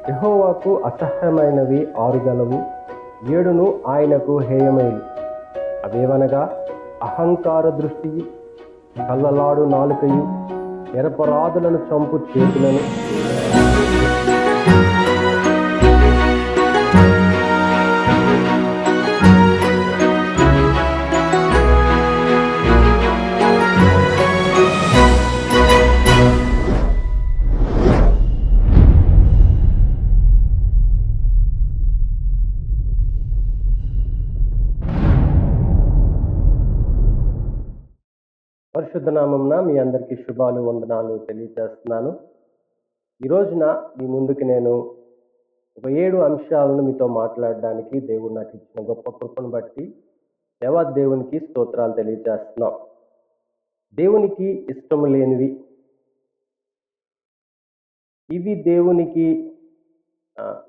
యెహోవాకు అసహ్యమైనవి 6 గలవు, 7 ఆయనకు హేయమైలు. అవేవనగా అహంకార దృష్టియు, కళ్ళలాడు నాలుకయు, నిరపరాధులను చంపు చేతులను, పరిశుద్ధ నామమున మీ అందరికీ శుభాలు, వందనాలు తెలియజేస్తున్నాను. ఈ రోజున మీ ముందుకి నేను ఒక 7 అంశాలను మీతో మాట్లాడడానికి దేవుడు నాకు ఇచ్చిన గొప్ప కృపను బట్టి దేవునికి స్తోత్రాలు తెలియజేస్తున్నాం. దేవునికి ఇష్టము లేనివి, ఇవి దేవునికి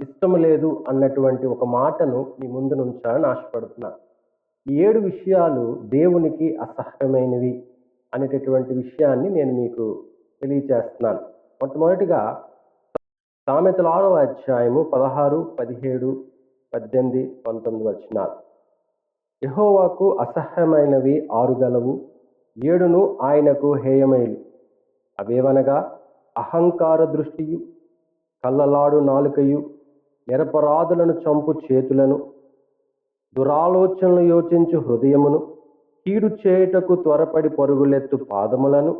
ఇష్టము లేదు అన్నటువంటి ఒక మాటను మీ ముందు నుంచాలని ఆశపడుతున్నాను. ఈ 7 విషయాలు దేవునికి అసహ్యమైనవి అనేటటువంటి విషయాన్ని నేను మీకు తెలియజేస్తున్నాను. మొట్టమొదటిగా సామెతల 6వ అధ్యాయము 16, 17, 18, 19 వచనాలు. యెహోవాకు అసహ్యమైనవి 6 గలవు, 7 ఆయనకు హేయమైలు. అవేవనగా అహంకార దృష్టియు, కళ్ళలాడు నాలుకయు, నిరపరాధులను చంపు చేతులను, దురాలోచనలు యోచించు హృదయమును, కీడు చేయుటకు త్వరపడి పరుగులెత్తు పాదములను,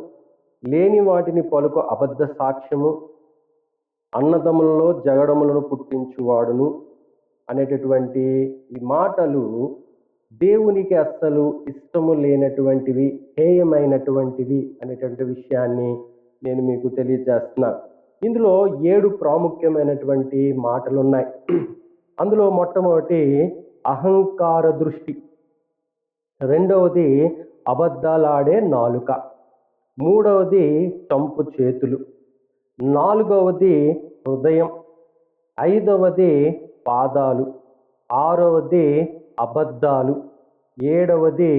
లేని వాటిని పలుకు అబద్ధ సాక్ష్యము, అన్నదమ్ములలో జగడములను పుట్టించువాడును అనేటటువంటి ఈ మాటలు దేవునికి అస్సలు ఇష్టము లేనటువంటివి, హేయమైనటువంటివి అనేటువంటి విషయాన్ని నేను మీకు తెలియజేస్తున్నాను. ఇందులో 7 ప్రాముఖ్యమైనటువంటి మాటలు ఉన్నాయి. అందులో మొట్టమొదటి అహంకార దృష్టి, రెండవది అబద్ధాలాడే నాలుక, మూడవది చంపు చేతులు, నాలుగవది హృదయం, ఐదవది పాదాలు, ఆరవది అబద్ధాలు, 7వది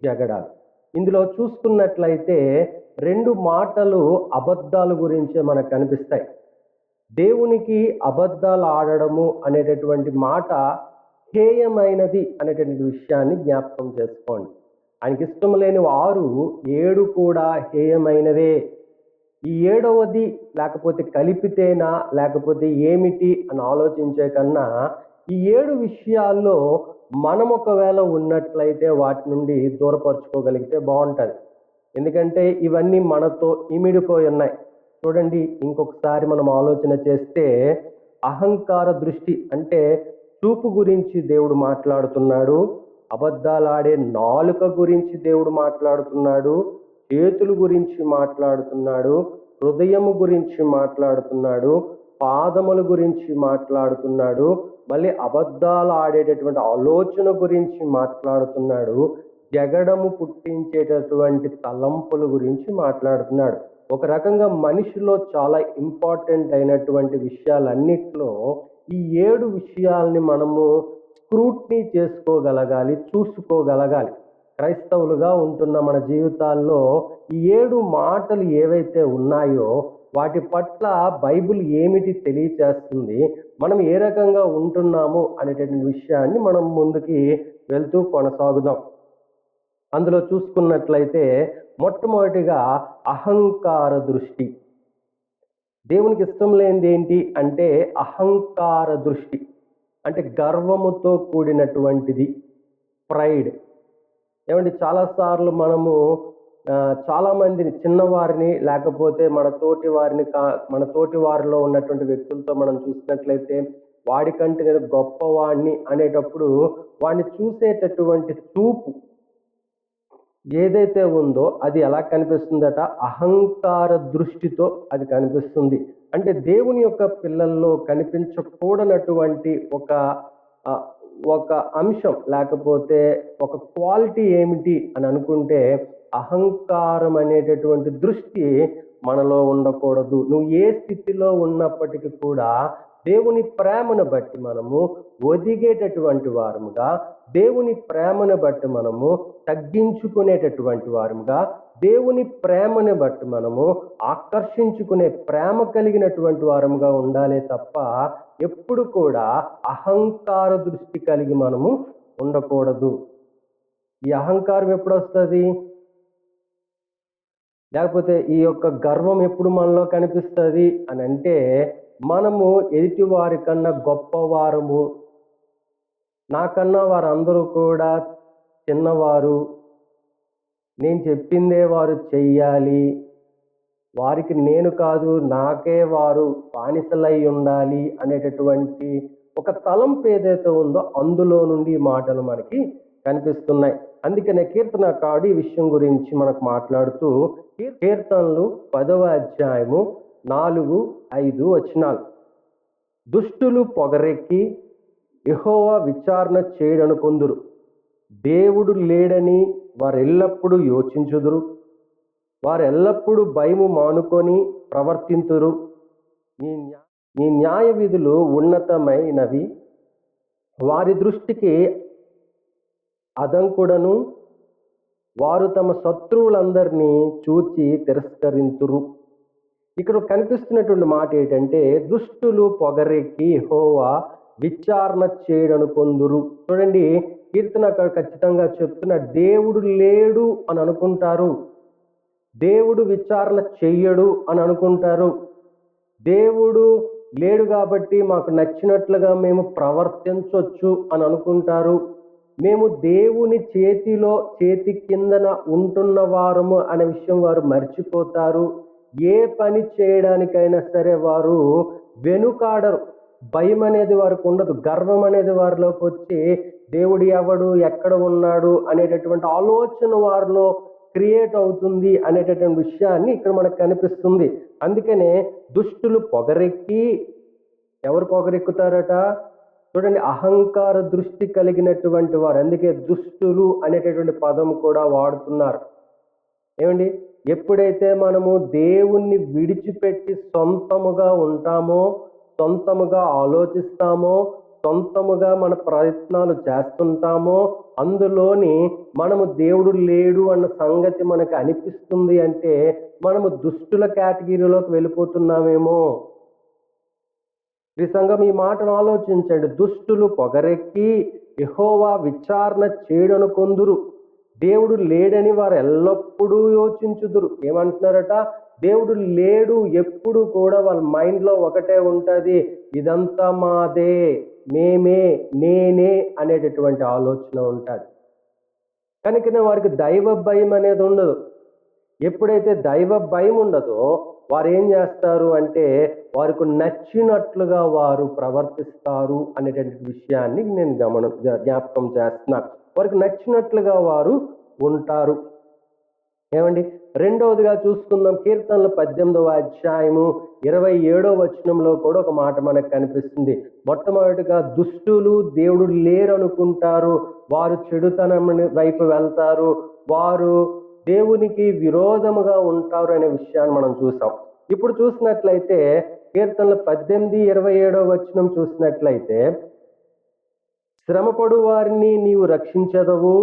జగడాలు. ఇందులో చూసుకున్నట్లయితే 2 మాటలు అబద్ధాల గురించే మనకు కనిపిస్తాయి. దేవునికి అబద్ధాలు ఆడడము అనేటటువంటి మాట హేయమైనది అనేటువంటి విషయాన్ని జ్ఞాపకం చేసుకోండి. ఆయనకి ఇష్టం లేని 6, 7 కూడా హేయమైనవే. ఈ 7వది లేకపోతే కలిపితేనా లేకపోతే ఏమిటి అని ఆలోచించే కన్నా ఈ 7 విషయాల్లో మనం ఒకవేళ ఉన్నట్లయితే వాటి నుండి దూరపరుచుకోగలిగితే బాగుంటుంది. ఎందుకంటే ఇవన్నీ మనతో ఇమిడిపోయి ఉన్నాయి. చూడండి, ఇంకొకసారి మనం ఆలోచన చేస్తే అహంకార దృష్టి అంటే చూపు గురించి దేవుడు మాట్లాడుతున్నాడు, అబద్ధాలాడే నాలుక గురించి దేవుడు మాట్లాడుతున్నాడు, చేతుల గురించి మాట్లాడుతున్నాడు, హృదయము గురించి మాట్లాడుతున్నాడు, పాదముల గురించి మాట్లాడుతున్నాడు, మళ్ళీ అబద్ధాలు ఆడేటటువంటి ఆలోచన గురించి మాట్లాడుతున్నాడు, జగడము పుట్టించేటటువంటి తలంపుల గురించి మాట్లాడుతున్నాడు. ఒక రకంగా మనిషిలో చాలా ఇంపార్టెంట్ అయినటువంటి విషయాలన్నిట్లో ఈ 7 విషయాల్ని మనము స్క్రూట్నీ చేసుకోగలగాలి, చూసుకోగలగాలి. క్రైస్తవులుగా ఉంటున్న మన జీవితాల్లో ఈ 7 మాటలు ఏవైతే ఉన్నాయో వాటి పట్ల బైబిల్ ఏమిటి తెలియచేస్తుంది, మనం ఏ రకంగా ఉంటున్నాము అనేటటువంటి విషయాన్ని మనం ముందుకి వెళ్తూ కొనసాగుదాం. అందులో చూసుకున్నట్లయితే మొట్టమొదటిగా అహంకార దృష్టి. దేవునికి ఇష్టం లేనిది ఏంటి అంటే అహంకార దృష్టి అంటే గర్వముతో కూడినటువంటిది, ప్రైడ్. ఏమంటే చాలాసార్లు మనము చాలామందిని, చిన్నవారిని లేకపోతే మన తోటి వారిలో ఉన్నటువంటి వ్యక్తులతో మనం చూసినట్లయితే వాడికంటే నేను గొప్పవాడిని అనేటప్పుడు వాడిని చూసేటటువంటి చూపు ఏదైతే ఉందో అది ఎలా కనిపిస్తుందట, అహంకార దృష్టితో అది కనిపిస్తుంది. అంటే దేవుని యొక్క పిల్లల్లో కనిపించకూడనటువంటి ఒక అంశం లేకపోతే ఒక క్వాలిటీ ఏమిటి అని అనుకుంటే అహంకారం అనేటటువంటి దృష్టి మనలో ఉండకూడదు. నువ్వు ఏ స్థితిలో ఉన్నప్పటికీ కూడా దేవుని ప్రేమను బట్టి మనము ఒదిగేటటువంటి వారముగా, దేవుని ప్రేమను బట్టి మనము తగ్గించుకునేటటువంటి వారముగా, దేవుని ప్రేమని బట్టి మనము ఆకర్షించుకునే ప్రేమ కలిగినటువంటి వారముగా ఉండాలి తప్ప ఎప్పుడు కూడా అహంకార దృష్టి కలిగి మనము ఉండకూడదు. ఈ అహంకారం ఎప్పుడు వస్తుంది? లేకపోతే ఈ యొక్క గర్వం ఎప్పుడు మనలో కనిపిస్తుంది అని అంటే, మనము ఎదుటి వారి కన్నా గొప్పవారము, నాకన్నా వారందరూ కూడా చిన్నవారు, నేను చెప్పిందే వారు చెయ్యాలి, వారికి నేను కాదు నాకే వారు బానిసలై ఉండాలి అనేటటువంటి ఒక తలంపు ఏదైతే ఉందో అందులో నుండి ఈ మాటలు మనకి కనిపిస్తున్నాయి. అందుకనే కీర్తనకారుడు ఈ విషయం గురించి మనకు మాట్లాడుతూ, కీర్తనలు 10వ అధ్యాయము 4, 5 వచనాలు. దుష్టులు పొగరెక్కి యెహోవా విచారణ చేయడనుకొందురు, దేవుడు లేడని వారెల్లప్పుడూ యోచించుదురు, వారెల్లప్పుడూ భయము మానుకొని ప్రవర్తింతురు. నీ న్యాయ విధులు ఉన్నతమైనవి, వారి దృష్టికి అదంకుడను, వారు తమ శత్రువులందరినీ చూచి తిరస్కరింతురు. ఇక్కడ కనిపిస్తున్నటువంటి మాట ఏంటంటే, దుష్టులు పొగరెక్కి యెహోవా విచారణ చేయడనుకొందురు. చూడండి, కీర్తన ఖచ్చితంగా చెప్తున్న, దేవుడు లేడు అని అనుకుంటారు, దేవుడు విచారణ చెయ్యడు అని అనుకుంటారు, దేవుడు లేడు కాబట్టి మాకు నచ్చినట్లుగా మేము ప్రవర్తించవచ్చు అని అనుకుంటారు, మేము దేవుని చేతి కిందన ఉంటున్న వారము అనే విషయం వారు మర్చిపోతారు. ఏ పని చేయడానికైనా సరే వారు వెనుకాడరు. భయం అనేది వారికి ఉండదు. గర్వం అనేది వారిలోకి వచ్చి దేవుడు ఎవడు, ఎక్కడ ఉన్నాడు అనేటటువంటి ఆలోచన వారిలో క్రియేట్ అవుతుంది అనేటటువంటి విషయాన్ని ఇక్కడ మనకు కనిపిస్తుంది. అందుకనే దుష్టులు పొగరెక్కి, ఎవరు పొగరెక్కుతారట? చూడండి, అహంకార దృష్టి కలిగినటువంటి వారు. అందుకే దుష్టులు అనేటటువంటి పదం కూడా వాడుతున్నారు. ఏమండి, ఎప్పుడైతే మనము దేవుణ్ణి విడిచిపెట్టి సొంతముగా ఉంటామో, సొంతముగా ఆలోచిస్తామో, సొంతముగా మన ప్రయత్నాలు చేస్తుంటామో, అందులోని మనము దేవుడు లేడు అన్న సంగతి మనకు అనిపిస్తుంది అంటే మనము దుష్టుల కేటగిరీలోకి వెళ్ళిపోతున్నామేమో. ఈ సంఘం ఈ మాటను ఆలోచించండి. దుష్టులు పొగరెక్కి యెహోవా విచారణ చేయడనుకొందురు, దేవుడు లేడని వారు ఎల్లప్పుడూ యోచించుదురు. ఏమంటున్నారట? దేవుడు లేడు. ఎప్పుడు కూడా వాళ్ళ మైండ్లో ఒకటే ఉంటుంది, ఇదంతా మాదే, మేమే, నేనే అనేటటువంటి ఆలోచన ఉంటుంది. కనుకనే వారికి దైవ భయం అనేది ఉండదు. ఎప్పుడైతే దైవ భయం ఉండదో వారు ఏం చేస్తారు అంటే వారికి నచ్చినట్లుగా వారు ప్రవర్తిస్తారు అనేటువంటి విషయాన్ని నేను జ్ఞాపకం చేస్తున్నాను. వారికి నచ్చినట్లుగా వారు ఉంటారు. ఏమండి, రెండవదిగా చూసుకుందాం. కీర్తనలు 18వ అధ్యాయము 27వ వచనంలో కూడా ఒక మాట మనకు కనిపిస్తుంది. మొట్టమొదటిగా, దుష్టులు దేవుడు లేరనుకుంటారు, వారు చెడుతనం వైపు వెళ్తారు, వారు దేవునికి విరోధముగా ఉంటారు అనే విషయాన్ని మనం చూసాం. ఇప్పుడు చూసినట్లయితే కీర్తనలు 18, 27వ వచనం చూసినట్లయితే, శ్రమపడు వారిని నీవు రక్షించదవు,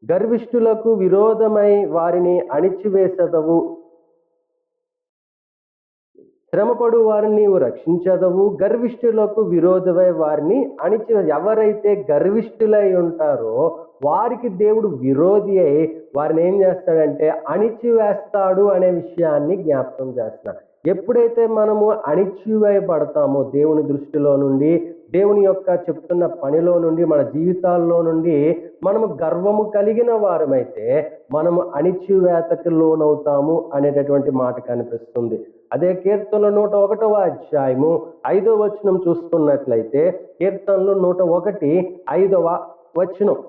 గర్విష్ఠులకు విరోధమై వారిని అణిచివేసెదవు. శ్రమపడు వారిని నీవు రక్షించదవు, గర్విష్ఠులకు విరోధమై వారిని ఎవరైతే గర్విష్ఠులై ఉంటారో వారికి దేవుడు విరోధి అయి వారిని ఏం చేస్తాడంటే అణిచివేస్తాడు అనే విషయాన్ని జ్ఞాపకం చేస్తున్నాడు. ఎప్పుడైతే మనము అణిచివేయబడతామో దేవుని దృష్టిలో నుండి, దేవుని యొక్క చెప్తున్న పనిలో నుండి, మన జీవితాల్లో నుండి మనము గర్వము కలిగిన వారమైతే మనము అణిచివేతకు లోనవుతాము అనేటటువంటి మాట కనిపిస్తుంది. అదే కీర్తనలు 101వ అధ్యాయము 5వ వచనం చూసుకున్నట్లయితే, కీర్తనలు 101, 5వ వచనం,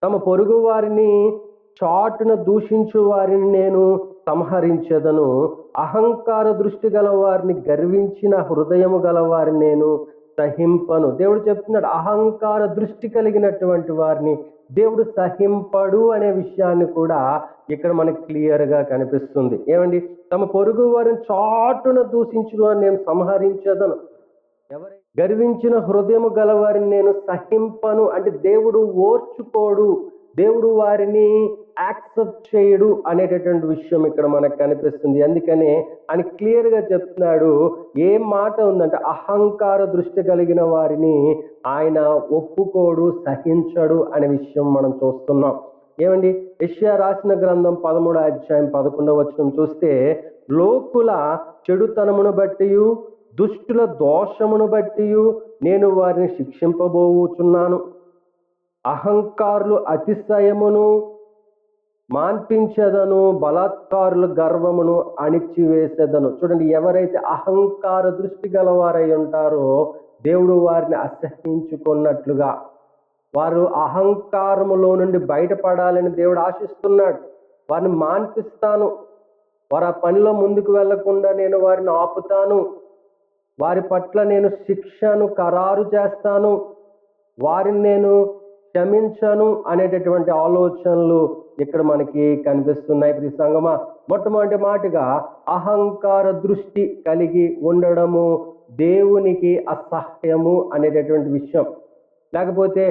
తమ పొరుగు వారిని చాటున దూషించు వారిని నేను సంహరించదను, అహంకార దృష్టి గల వారిని, గర్వించిన హృదయము గల వారిని నేను సహింపను. దేవుడు చెప్తున్నాడు, అహంకార దృష్టి కలిగినటువంటి వారిని దేవుడు సహింపడు అనే విషయాన్ని కూడా ఇక్కడ మనకి క్లియర్గా కనిపిస్తుంది. ఏమండి, తమ పొరుగు వారిని చాటున దూషించిన వారిని నేను సంహరించదను, గర్వించిన హృదయము గలవారిని నేను సహింపను. అంటే దేవుడు ఓర్చుకోడు, దేవుడు వారిని యాక్సెప్ట్ చేయడు అనేటటువంటి విషయం ఇక్కడ మనకు కనిపిస్తుంది. అందుకనే ఆయన క్లియర్గా చెప్తున్నాడు. ఏం మాట ఉందంటే అహంకార దృష్టి కలిగిన వారిని ఆయన ఒప్పుకోడు, సహించడు అనే విషయం మనం చూస్తున్నాం. ఏమండి, యెషయా రాసిన గ్రంథం 13 అధ్యాయం 11 చూస్తే, లోకుల చెడుతనమును బట్టి దుష్టుల దోషమును బట్టి నేను వారిని శిక్షింపబోచున్నాను. అహంకారులు అతిశయమును మాన్పించదను, బలాత్కారుల గర్వమును అణిచివేసేదను. చూడండి, ఎవరైతే అహంకార దృష్టి గలవారై ఉంటారో దేవుడు వారిని అసహించుకున్నట్లుగా, వారు అహంకారములో నుండి బయటపడాలని దేవుడు ఆశిస్తున్నాడు. వారిని మాన్పిస్తాను, వారు ఆ పనిలో ముందుకు వెళ్లకుండా నేను వారిని ఆపుతాను, వారి పట్ల నేను శిక్షను ఖరారు చేస్తాను, వారిని నేను క్షమించను అనేటటువంటి ఆలోచనలు ఇక్కడ మనకి కనిపిస్తున్నాయి. ప్రియ సంగమా, మొట్టమొదటి మాటగా అహంకార దృష్టి కలిగి ఉండడము దేవునికి అసహ్యము అనేటటువంటి విషయం. లేకపోతే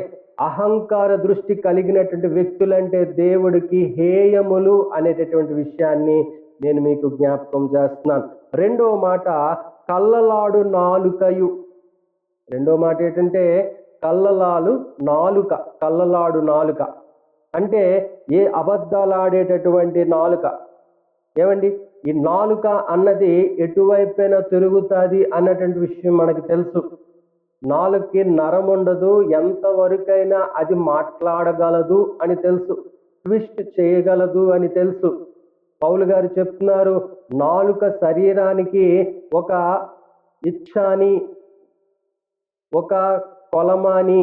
అహంకార దృష్టి కలిగినటువంటి వ్యక్తులంటే దేవుడికి హేయములు అనేటటువంటి విషయాన్ని నేను మీకు జ్ఞాపకం చేస్తున్నాను. రెండవ మాట కళ్ళలాడు నాలుకయు. రెండో మాట ఏంటంటే కళ్ళలాడు నాలుక అంటే అబద్ధాలు ఆడేటటువంటి నాలుక. ఏమండి, ఈ నాలుక అన్నది ఎటువైపైనా తిరుగుతుంది అన్నటువంటి విషయం మనకు తెలుసు. నాలుగుకి నరం ఉండదు, ఎంతవరకైనా అది మాట్లాడగలదు అని తెలుసు, ట్విస్ట్ చేయగలదు అని తెలుసు. పౌలు గారు చెప్తున్నారు, నాలుక శరీరానికి ఒక ఇచ్ఛాని, ఒక కొలమాని,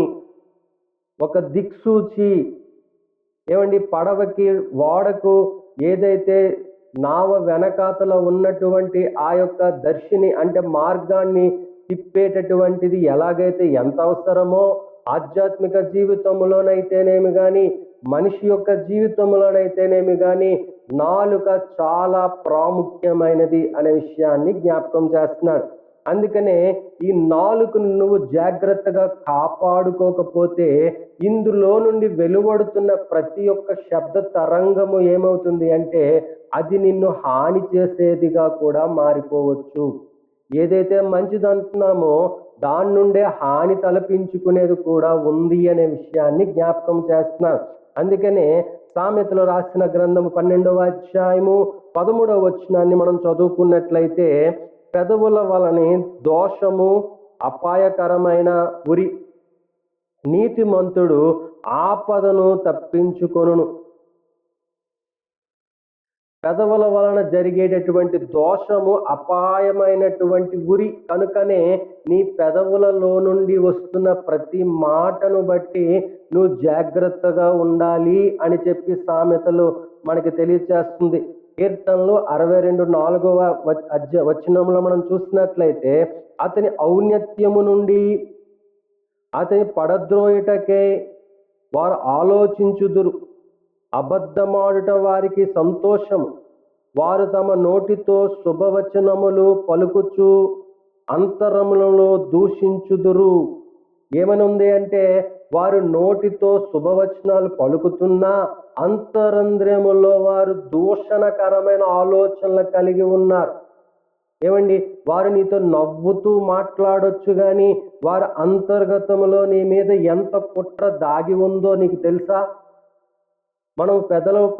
ఒక దిక్సూచి. ఏమండి, పడవకి ఓడకు ఏదైతే నావ వెనకాతల ఉన్నటువంటి ఆ యొక్క దర్శిని అంటే మార్గాన్ని తిప్పేటటువంటిది ఎలాగైతే ఎంత అవసరమో ఆధ్యాత్మిక జీవితంలోనైతేనేమి కానీ, మనిషి యొక్క జీవితంలోనైతేనేమి కానీ నాలుక చాలా ప్రాముఖ్యమైనది అనే విషయాన్ని జ్ఞాపకం చేస్తున్నాడు. అందుకనే ఈ నాలుకను నువ్వు జాగ్రత్తగా కాపాడుకోకపోతే ఇందులో నుండి వెలువడుతున్న ప్రతి ఒక్క శబ్ద తరంగము ఏమవుతుంది అంటే అది నిన్ను హాని చేసేదిగా కూడా మారిపోవచ్చు. ఏదైతే మంచిది అంటున్నామో దాని నుండే హాని తలపించుకునేది కూడా ఉంది అనే విషయాన్ని జ్ఞాపకం చేస్తున్నాను. అందుకనే సామెతలు రాసిన గ్రంథము 12వ అధ్యాయము 13వ వచనాన్ని మనం చదువుకున్నట్లయితే, పెదవుల వలన దోషము అపాయకరమైన ఉరి, నీతిమంతుడు ఆపదను తప్పించుకొనును. పెదవుల వలన జరిగేటటువంటి దోషము అపాయమైనటువంటి ఉరి. కనుకనే నీ పెదవులలో నుండి వస్తున్న ప్రతి మాటను బట్టి నువ్వు జాగ్రత్తగా ఉండాలి అని చెప్పి సామెతలు మనకి తెలియచేస్తుంది. కీర్తనలు 62:4వ వచనంలో మనం చూసినట్లయితే, అతని ఔన్నత్యము నుండి అతని పడద్రోయుటకే వారు ఆలోచించుదురు, అబద్ధమాడుట వారికి సంతోషము, వారు తమ నోటితో శుభవచనములు పలుకుచు అంతరములలో దూషించుదురు. ఏమనుంది అంటే వారు నోటితో శుభవచనాలు పలుకుతున్నా అంతరంద్రియములో వారు దూషణకరమైన ఆలోచనలు కలిగి ఉన్నారు. ఏమండి, వారు నీతో నవ్వుతూ మాట్లాడొచ్చు కానీ వారి అంతర్గతంలో నీ మీద ఎంత కుట్ర దాగి ఉందో నీకు తెలుసా? మనం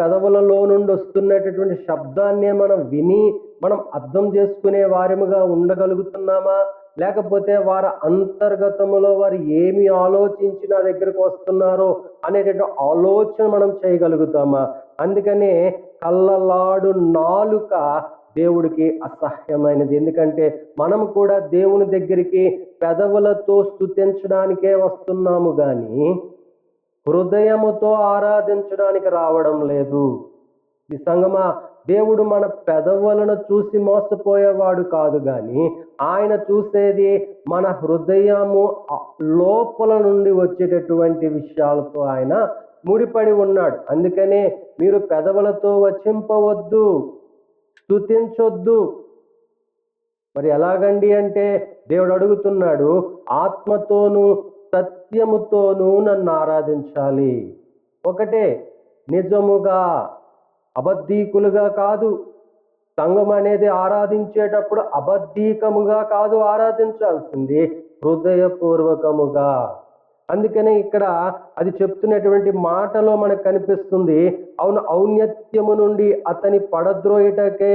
పెదవులలో నుండి వస్తున్నటువంటి శబ్దాన్నే మనం విని మనం అర్థం చేసుకునే వారిగా ఉండగలుగుతున్నామా? లేకపోతే వారి అంతర్గతములో వారు ఏమి ఆలోచించి నా దగ్గరకు వస్తున్నారో అనేటువంటి ఆలోచన మనం చేయగలుగుతామా? అందుకనే కళ్ళలాడు నాలుక దేవుడికి అసహ్యమైనది. ఎందుకంటే మనం కూడా దేవుని దగ్గరికి పెదవులతో స్తుతించడానికే వస్తున్నాము కానీ హృదయముతో ఆరాధించడానికి రావడం లేదు. ఈ సంగమా, దేవుడు మన పెదవులను చూసి మోసపోయేవాడు కాదు కానీ ఆయన చూసేది మన హృదయము లోపల నుండి వచ్చేటటువంటి విషయాలతో ఆయన ముడిపడి ఉన్నాడు. అందుకనే మీరు పెదవులతో వచింపవద్దు, స్తుతించొద్దు. మరి ఎలాగండి అంటే దేవుడు అడుగుతున్నాడు, ఆత్మతోనూ సత్యముతోనూ నన్ను ఆరాధించాలి. ఒకటే, నిజముగా, అబద్ధీకులుగా కాదు. సంఘం అనేది ఆరాధించేటప్పుడు అబద్ధీకముగా కాదు ఆరాధించాల్సింది, హృదయపూర్వకముగా. అందుకనే ఇక్కడ అది చెప్తున్నటువంటి మాటలో మనకు కనిపిస్తుంది, అవును, ఔన్నత్యము నుండి అతని పడద్రోయుటకే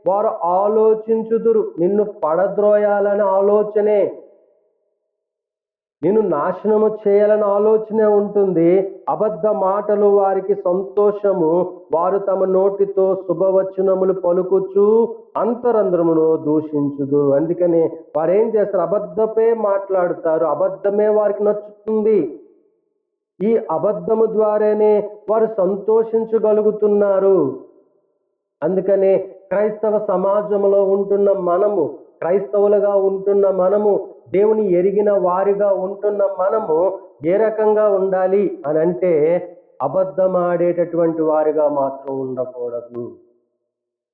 వారు ఆలోచించుదురు. నిన్ను పడద్రోయాలని ఆలోచనే, నిన్ను నాశనము చేయాలని ఆలోచనే ఉంటుంది. అబద్ధ మాటలు వారికి సంతోషము, వారు తమ నోటితో శుభవచనములు పలుకుచు అంతరంధ్రమును దూషించుదు. అందుకని వారు ఏం చేస్తారు? అబద్ధమే మాట్లాడుతారు, అబద్ధమే వారికి నచ్చుతుంది. ఈ అబద్ధము ద్వారానే వారు సంతోషించగలుగుతున్నారు. అందుకనే క్రైస్తవ సమాజంలో ఉంటున్న మనము, క్రైస్తవులుగా ఉంటున్న మనము, దేవుని ఎరిగిన వారిగా ఉంటున్న మనము ఏ రకంగా ఉండాలి అని అంటే, అబద్ధమాడేటటువంటి వారిగా మాత్రం ఉండకూడదు.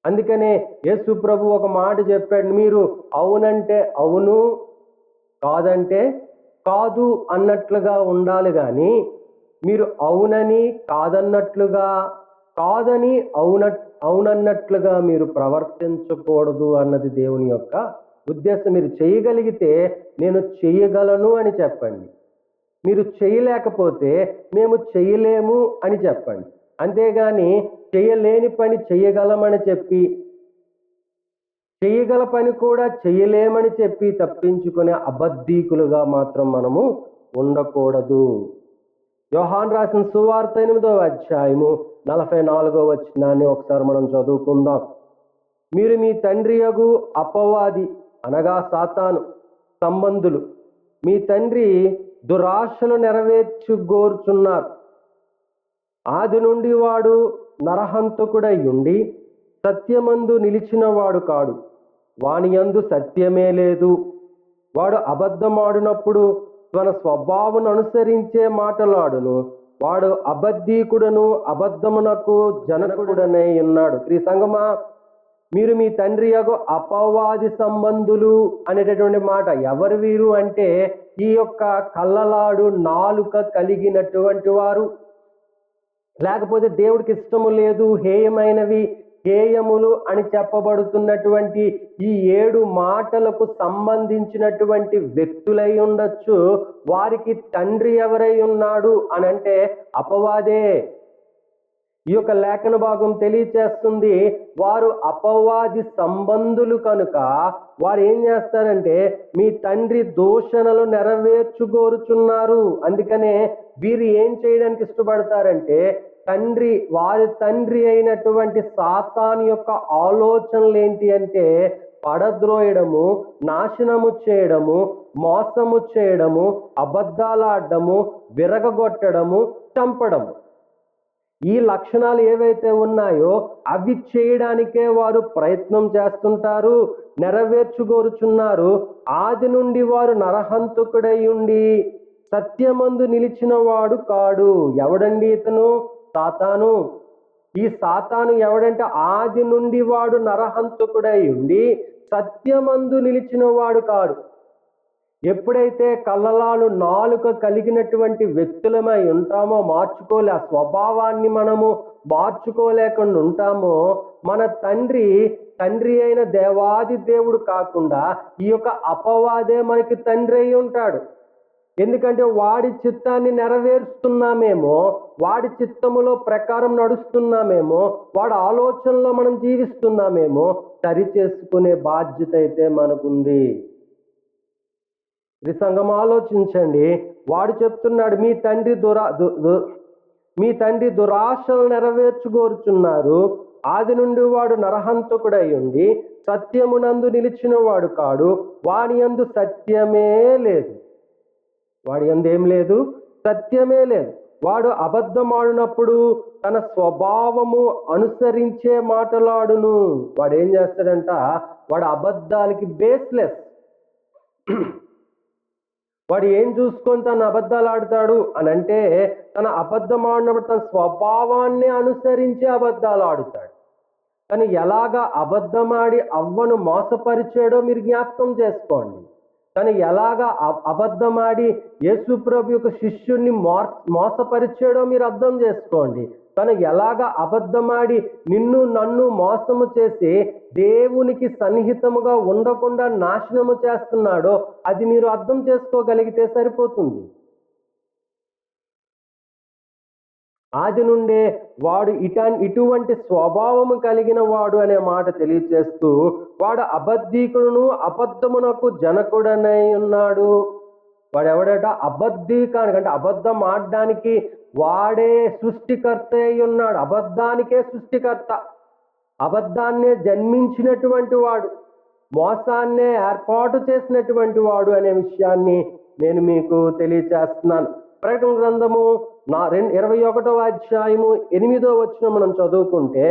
అందుకనే యేసు ప్రభు ఒక మాట చెప్పాడు, మీరు అవునంటే అవును, కాదంటే కాదు అన్నట్లుగా ఉండాలి కానీ మీరు అవునని కాదన్నట్లుగా, కాదని అవునన్నట్లుగా మీరు ప్రవర్తించకూడదు అన్నది దేవుని యొక్క ఉద్దేశం. మీరు చేయగలిగితే నేను చేయగలను అని చెప్పండి, మీరు చేయలేకపోతే మేము చేయలేము అని చెప్పండి. అంతేగాని చేయలేని పని చేయగలమని చెప్పి, చేయగల పని కూడా చేయలేమని చెప్పి తప్పించుకునే అబద్ధీకులుగా మాత్రం మనము ఉండకూడదు. యోహాను రాసిన సువార్త 8వ అధ్యాయము 44వ వచనాన్ని ఒకసారి మనం చదువుకుందాం. మీరు మీ తండ్రి యగు అపవాది అనగా సాతాను సంబంధులు, మీ తండ్రి దురాశలు నెరవేర్చుగోరుచున్నారు. ఆది నుండి వాడు నరహంతకుడై ఉండి సత్యమందు నిలిచిన వాడు కాడు, వాని యందు సత్యమే లేదు. వాడు అబద్ధమాడినప్పుడు తన స్వభావం అనుసరించే మాటలాడును. వాడు అబద్ధీకుడను, అబద్ధమునకు జనకుడనై ఉన్నాడు. ప్రియ సంగమా, మీరు మీ తండ్రి యగు అపవాది సంబంధులు అనేటటువంటి మాట ఎవరు వీరు అంటే, ఈ యొక్క కళ్ళలాడు నాలుక కలిగినటువంటి వారు, లేకపోతే దేవుడికి ఇష్టము లేదు, హేయమైనవి, హేయములు అని చెప్పబడుతున్నటువంటి ఈ 7 మాటలకు సంబంధించినటువంటి వ్యక్తులై ఉండొచ్చు. వారికి తండ్రి ఎవరై ఉన్నాడు అని అంటే అపవాదే. ఈ యొక్క లేఖన భాగం తెలియచేస్తుంది, వారు అపవాది సంబంధులు కనుక వారు ఏం చేస్తారంటే మీ తండ్రి దూషణలు నెరవేర్చుగోరుచున్నారు. అందుకనే వీరు ఏం చేయడానికి ఇష్టపడతారంటే, వారి తండ్రి అయినటువంటి సాతాను యొక్క ఆలోచనలు ఏంటి అంటే పడద్రోయడము, నాశనము చేయడము, మోసము చేయడము, అబద్ధాలాడము, విరగగొట్టడము, చంపడము. ఈ లక్షణాలు ఏవైతే ఉన్నాయో అవి చేయడానికే వారు ప్రయత్నం చేస్తుంటారు, నెరవేర్చుగోరుచున్నారు. ఆది నుండి వారు నరహంతకుడై ఉండి సత్యమందు నిలిచిన వాడు కాడు. ఎవడండి ఇతను? సాతాను. ఈ సాతాను ఎవడంటే ఆది నుండి వాడు నరహంతకుడై ఉండి సత్యమందు నిలిచిన వాడు కాడు. ఎప్పుడైతే కళ్ళలాలు నాలుక కలిగినటువంటి వ్యక్తులమై ఉంటామో, ఆ స్వభావాన్ని మనము మార్చుకోలేకుండా ఉంటామో, మన తండ్రి అయిన దేవాది దేవుడు కాకుండా ఈ యొక్క అపవాదే మనకి తండ్రి అయి ఉంటాడు. ఎందుకంటే వాడి చిత్తాన్ని నెరవేరుస్తున్నామేమో, వాడి చిత్తములో ప్రకారం నడుస్తున్నామేమో, వాడి ఆలోచనలో మనం జీవిస్తున్నామేమో, సరి చేసుకునే బాధ్యత అయితే మనకుంది. ఈ సంఘం ఆలోచించండి. వాడు చెప్తున్నాడు, మీ తండ్రి దురాశలు నెరవేర్చుగోరుచున్నారు. ఆది నుండి వాడు నరహంతకుడై ఉండి సత్యమునందు నిలిచిన వాడు కాడు, వాని యందు సత్యమే లేదు. వాడి యందు ఏం లేదు? సత్యమే లేదు. వాడు అబద్ధమాడినప్పుడు తన స్వభావము అనుసరించే మాటలాడును. వాడు ఏం చేస్తాడంట? వాడు అబద్ధాలకి బేస్లెస్. వాడు ఏం చూసుకొని తను అబద్ధాలు ఆడతాడు అని అంటే, తన అబద్ధం ఆడినప్పుడు తన స్వభావాన్ని అనుసరించి అబద్ధాలు ఆడుతాడు. తను ఎలాగా అబద్ధమాడి అవ్వను మోసపరిచాడో మీరు జ్ఞాపకం చేసుకోండి. తను ఎలాగా అబద్ధమాడి యేసు ప్రభు యొక్క శిష్యుణ్ణి మోసపరిచాడో మీరు అర్థం చేసుకోండి. తను ఎలాగా అబద్ధమాడి నిన్ను నన్ను మోసము చేసి దేవునికి సన్నిహితముగా ఉండకుండా నాశనము చేస్తున్నాడో అది మీరు అర్థం చేసుకోగలిగితే సరిపోతుంది. ఆది నుండే వాడు ఇటువంటి స్వభావము కలిగిన వాడు అనే మాట తెలియచేస్తూ, వాడు అబద్ధీకుడును అబద్ధమునకు జనకుడనై ఉన్నాడు. వాడు ఎవడట? అబద్ధీకానికి, అంటే అబద్ధం ఆడడానికి వాడే సృష్టికర్త అయి ఉన్నాడు. అబద్ధానికే సృష్టికర్త, అబద్ధాన్నే జన్మించినటువంటి వాడు, మోసాన్నే ఏర్పాటు చేసినటువంటి వాడు అనే విషయాన్ని నేను మీకు తెలియచేస్తున్నాను. ప్రకటన గ్రంథము 21వ అధ్యాయము 8వ వచనం మనం చదువుకుంటే,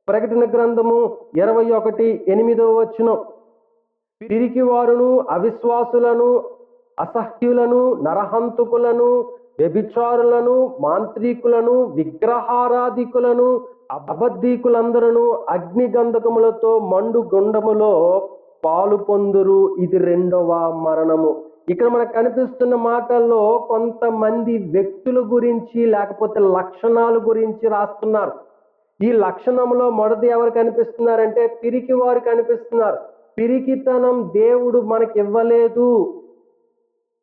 ప్రకటన గ్రంథము 21:8 వచనం, పిరికి వారును అవిశ్వాసులను అసహ్యులను నరహంతకులను వ్యభిచారులను మాంత్రికులను విగ్రహారాధికులను అబద్ధీకులందరూ అగ్నిగంధకములతో మండు గుండములో పాలు పొందురు. ఇది రెండవ మరణము. ఇక్కడ మనకు కనిపిస్తున్న మాటల్లో కొంతమంది వ్యక్తుల గురించి లేకపోతే లక్షణాల గురించి రాస్తున్నారు. ఈ లక్షణంలో మొదటి ఎవరు కనిపిస్తున్నారంటే పిరికి వారు కనిపిస్తున్నారు. పిరికితనం దేవుడు మనకి ఇవ్వలేదు.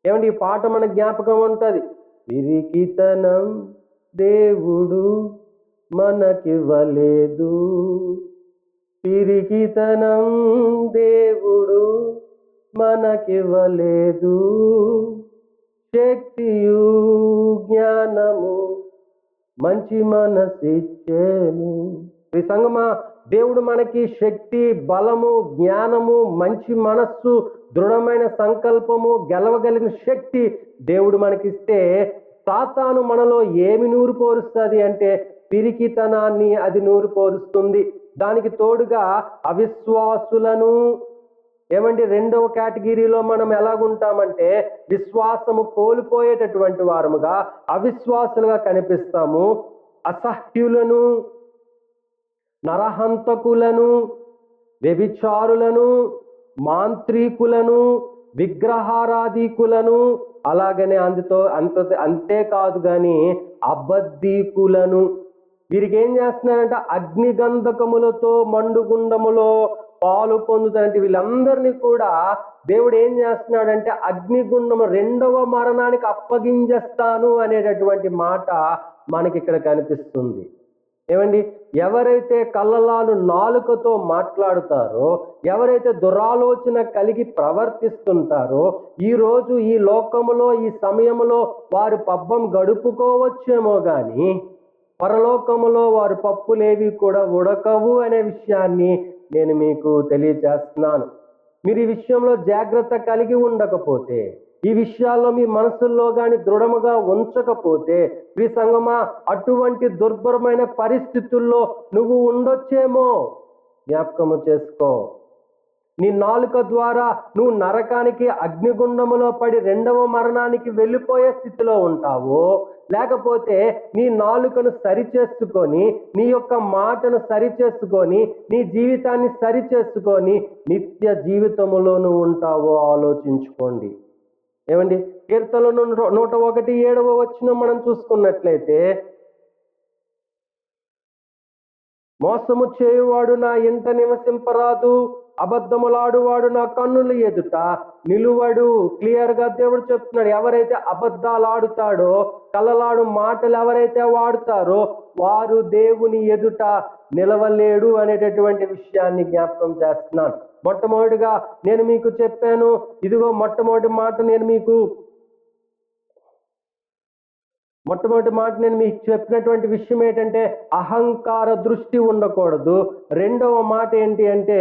ఏమండి, ఈ పాట మన జ్ఞాపకం ఉంటుంది. పిరికితనం దేవుడు మనకివ్వలేదు, పిరికితనం దేవుడు మనకివ్వలేదు, శక్తియు జ్ఞానము మంచి మనసిచ్చేను. ఈ సంగమా, దేవుడు మనకి శక్తి, బలము, జ్ఞానము, మంచి మనస్సు, దృఢమైన సంకల్పము, గెలవగలిగిన శక్తి దేవుడు మనకిస్తే, సాతాను మనలో ఏమి నూరు పోరుస్తుంది అంటే పిరికితనాన్ని అది నూరు పోరుస్తుంది. దానికి తోడుగా అవిశ్వాసులను, ఏమంటే రెండవ కేటగిరీలో మనం ఎలాగుంటామంటే విశ్వాసము కోల్పోయేటటువంటి వారముగా అవిశ్వాసులుగా కనిపిస్తాము. అసహ్యులను, నరహంతకులను, వ్యభిచారులను, మాంత్రికులను, విగ్రహారాధికులను, అలాగనే అంతేకాదు కానీ అబద్ధీకులను. వీరికి ఏం చేస్తున్నారంటే అగ్నిగంధకములతో మండుగుండములో పాలు పొందుతారంటే వీళ్ళందరినీ కూడా దేవుడు ఏం చేస్తున్నాడంటే అగ్నిగుండము రెండవ మరణానికి అప్పగించేస్తాను అనేటటువంటి మాట మనకి ఇక్కడ కనిపిస్తుంది. ఏమండి, ఎవరైతే కళ్ళలాలు నాలుకతో మాట్లాడుతారో, ఎవరైతే దురాలోచన కలిగి ప్రవర్తిస్తుంటారో, ఈరోజు ఈ లోకములో ఈ సమయంలో వారు పబ్బం గడుపుకోవచ్చేమో కానీ పరలోకములో వారు పప్పులేవి కూడా ఉడకవు అనే విషయాన్ని నేను మీకు తెలియజేస్తున్నాను. మీరు ఈ విషయంలో జాగ్రత్త కలిగి ఉండకపోతే, ఈ విషయాల్లో మీ మనసుల్లో కానీ దృఢముగా ఉంచకపోతే, ప్రియ సంగమా, అటువంటి దుర్భరమైన పరిస్థితుల్లో నువ్వు ఉండొచ్చేమో. జ్ఞాపకము చేసుకో. నీ నాలుక ద్వారా నువ్వు నరకానికి, అగ్నిగుండములో పడి రెండవ మరణానికి వెళ్ళిపోయే స్థితిలో ఉంటావో, లేకపోతే నీ నాలుకను సరిచేసుకొని, నీ యొక్క మాటను సరిచేసుకొని, నీ జీవితాన్ని సరిచేసుకొని నిత్య జీవితములో నువ్వు ఉంటావో ఆలోచించుకోండి. ఏమండి, కీర్తనలు 101:7 వచనం మనం చూసుకున్నట్లయితే, మోసము చేయువాడు నా ఇంట నివసింపరాదు, అబద్ధములాడువాడు నా కన్నుల ఎదుట నిలువడు. క్లియర్ గా దేవుడు చెప్తున్నాడు. ఎవరైతే అబద్ధాలు ఆడుతాడో, కళ్ళలాడు మాటలు ఎవరైతే వాడుతారో వారు దేవుని ఎదుట నిలవలేడు అనేటటువంటి విషయాన్ని జ్ఞాపకం చేస్తున్నాను. మొట్టమొదటిగా నేను మీకు చెప్పాను, ఇదిగో మొట్టమొదటి మాట నేను మీకు చెప్పినటువంటి విషయం ఏంటంటే అహంకార దృష్టి ఉండకూడదు. రెండవ మాట ఏంటి అంటే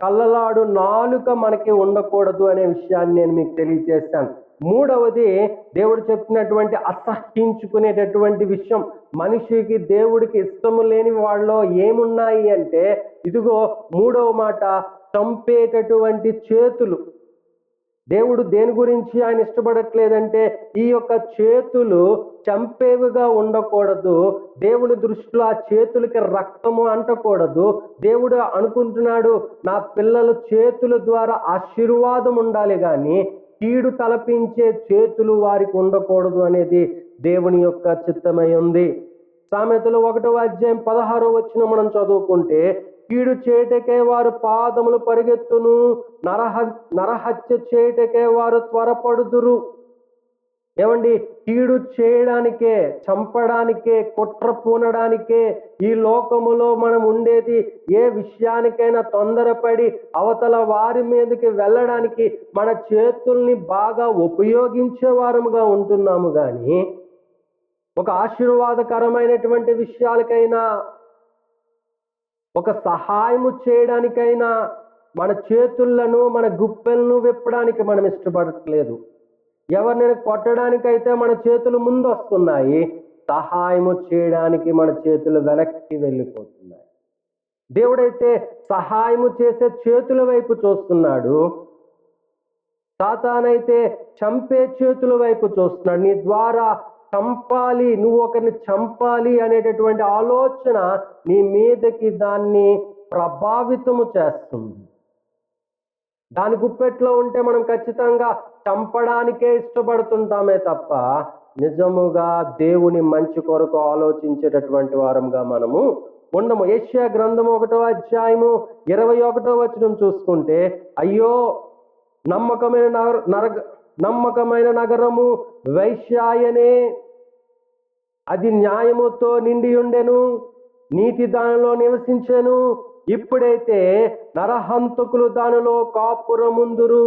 కళ్ళలాడు నాలుక మనకి ఉండకూడదు అనే విషయాన్ని నేను మీకు తెలియజేస్తాను. మూడవది దేవుడు చెప్పినటువంటి అసహ్యించుకునేటటువంటి విషయం. మనిషికి దేవుడికి ఇష్టము లేని వాళ్ళలో ఏమున్నాయి అంటే, ఇదిగో మూడవ మాట, చంపేటటువంటి చేతులు. దేవుడు దేని గురించి ఆయన ఇష్టపడట్లేదంటే ఈ యొక్క చేతులు చంపేవిగా ఉండకూడదు. దేవుని దృష్టిలో ఆ చేతులకి రక్తము అంటకూడదు. దేవుడు అనుకుంటున్నాడు, నా పిల్లల చేతుల ద్వారా ఆశీర్వాదం ఉండాలి కానీ కీడు తలపించే చేతులు వారికి ఉండకూడదు అనేది దేవుని యొక్క చిత్తమై ఉంది. సామెతలు 1వ అధ్యాయం 16వ వచనం మనం చదువుకుంటే, కీడు చేయటకే వారు పాదములు పరిగెత్తును, నరహత్య చేయటకే వారు త్వరపడుదురు. ఏమండి, కీడు చేయడానికే, చంపడానికే, కుట్ర పూనడానికే ఈ లోకములో మనం ఉండేది. ఏ విషయానికైనా తొందరపడి అవతల వారి మీదకి వెళ్ళడానికి మన చేతుల్ని బాగా ఉపయోగించే వారముగా ఉంటున్నాము కానీ ఒక ఆశీర్వాదకరమైనటువంటి విషయాలకైనా, ఒక సహాయము చేయడానికైనా మన చేతులను, మన గుప్పెలను విప్పడానికి మనం ఇష్టపడట్లేదు. ఎవరినైనా కొట్టడానికైతే మన చేతులు ముందు వస్తున్నాయి, సహాయము చేయడానికి మన చేతులు వెనక్కి వెళ్ళిపోతున్నాయి. దేవుడైతే సహాయము చేసే చేతుల వైపు చూస్తున్నాడు, సాతానైతే చంపే చేతుల వైపు చూస్తున్నాడు. నీ ద్వారా చంపాలి, నువ్వు ఒకరిని చంపాలి అనేటటువంటి ఆలోచన నీ మీదకి దాన్ని ప్రభావితము చేస్తుంది. దాని గుప్పెట్లో ఉంటే మనం ఖచ్చితంగా చంపడానికే ఇష్టపడుతుంటామే తప్ప నిజముగా దేవుని మంచి కొరకు ఆలోచించేటటువంటి వారంగా మనము ఉండము. యెషయా గ్రంథము 1వ అధ్యాయము 21వ వచనం చూసుకుంటే, అయ్యో నమ్మకమైన నగరము వైశ్యాయనే, అది న్యాయముతో నిండి ఉండెను, నీతి దానిలో నివసించెను, ఇప్పుడైతే నరహంతకులు దానిలో కాపురముందురు.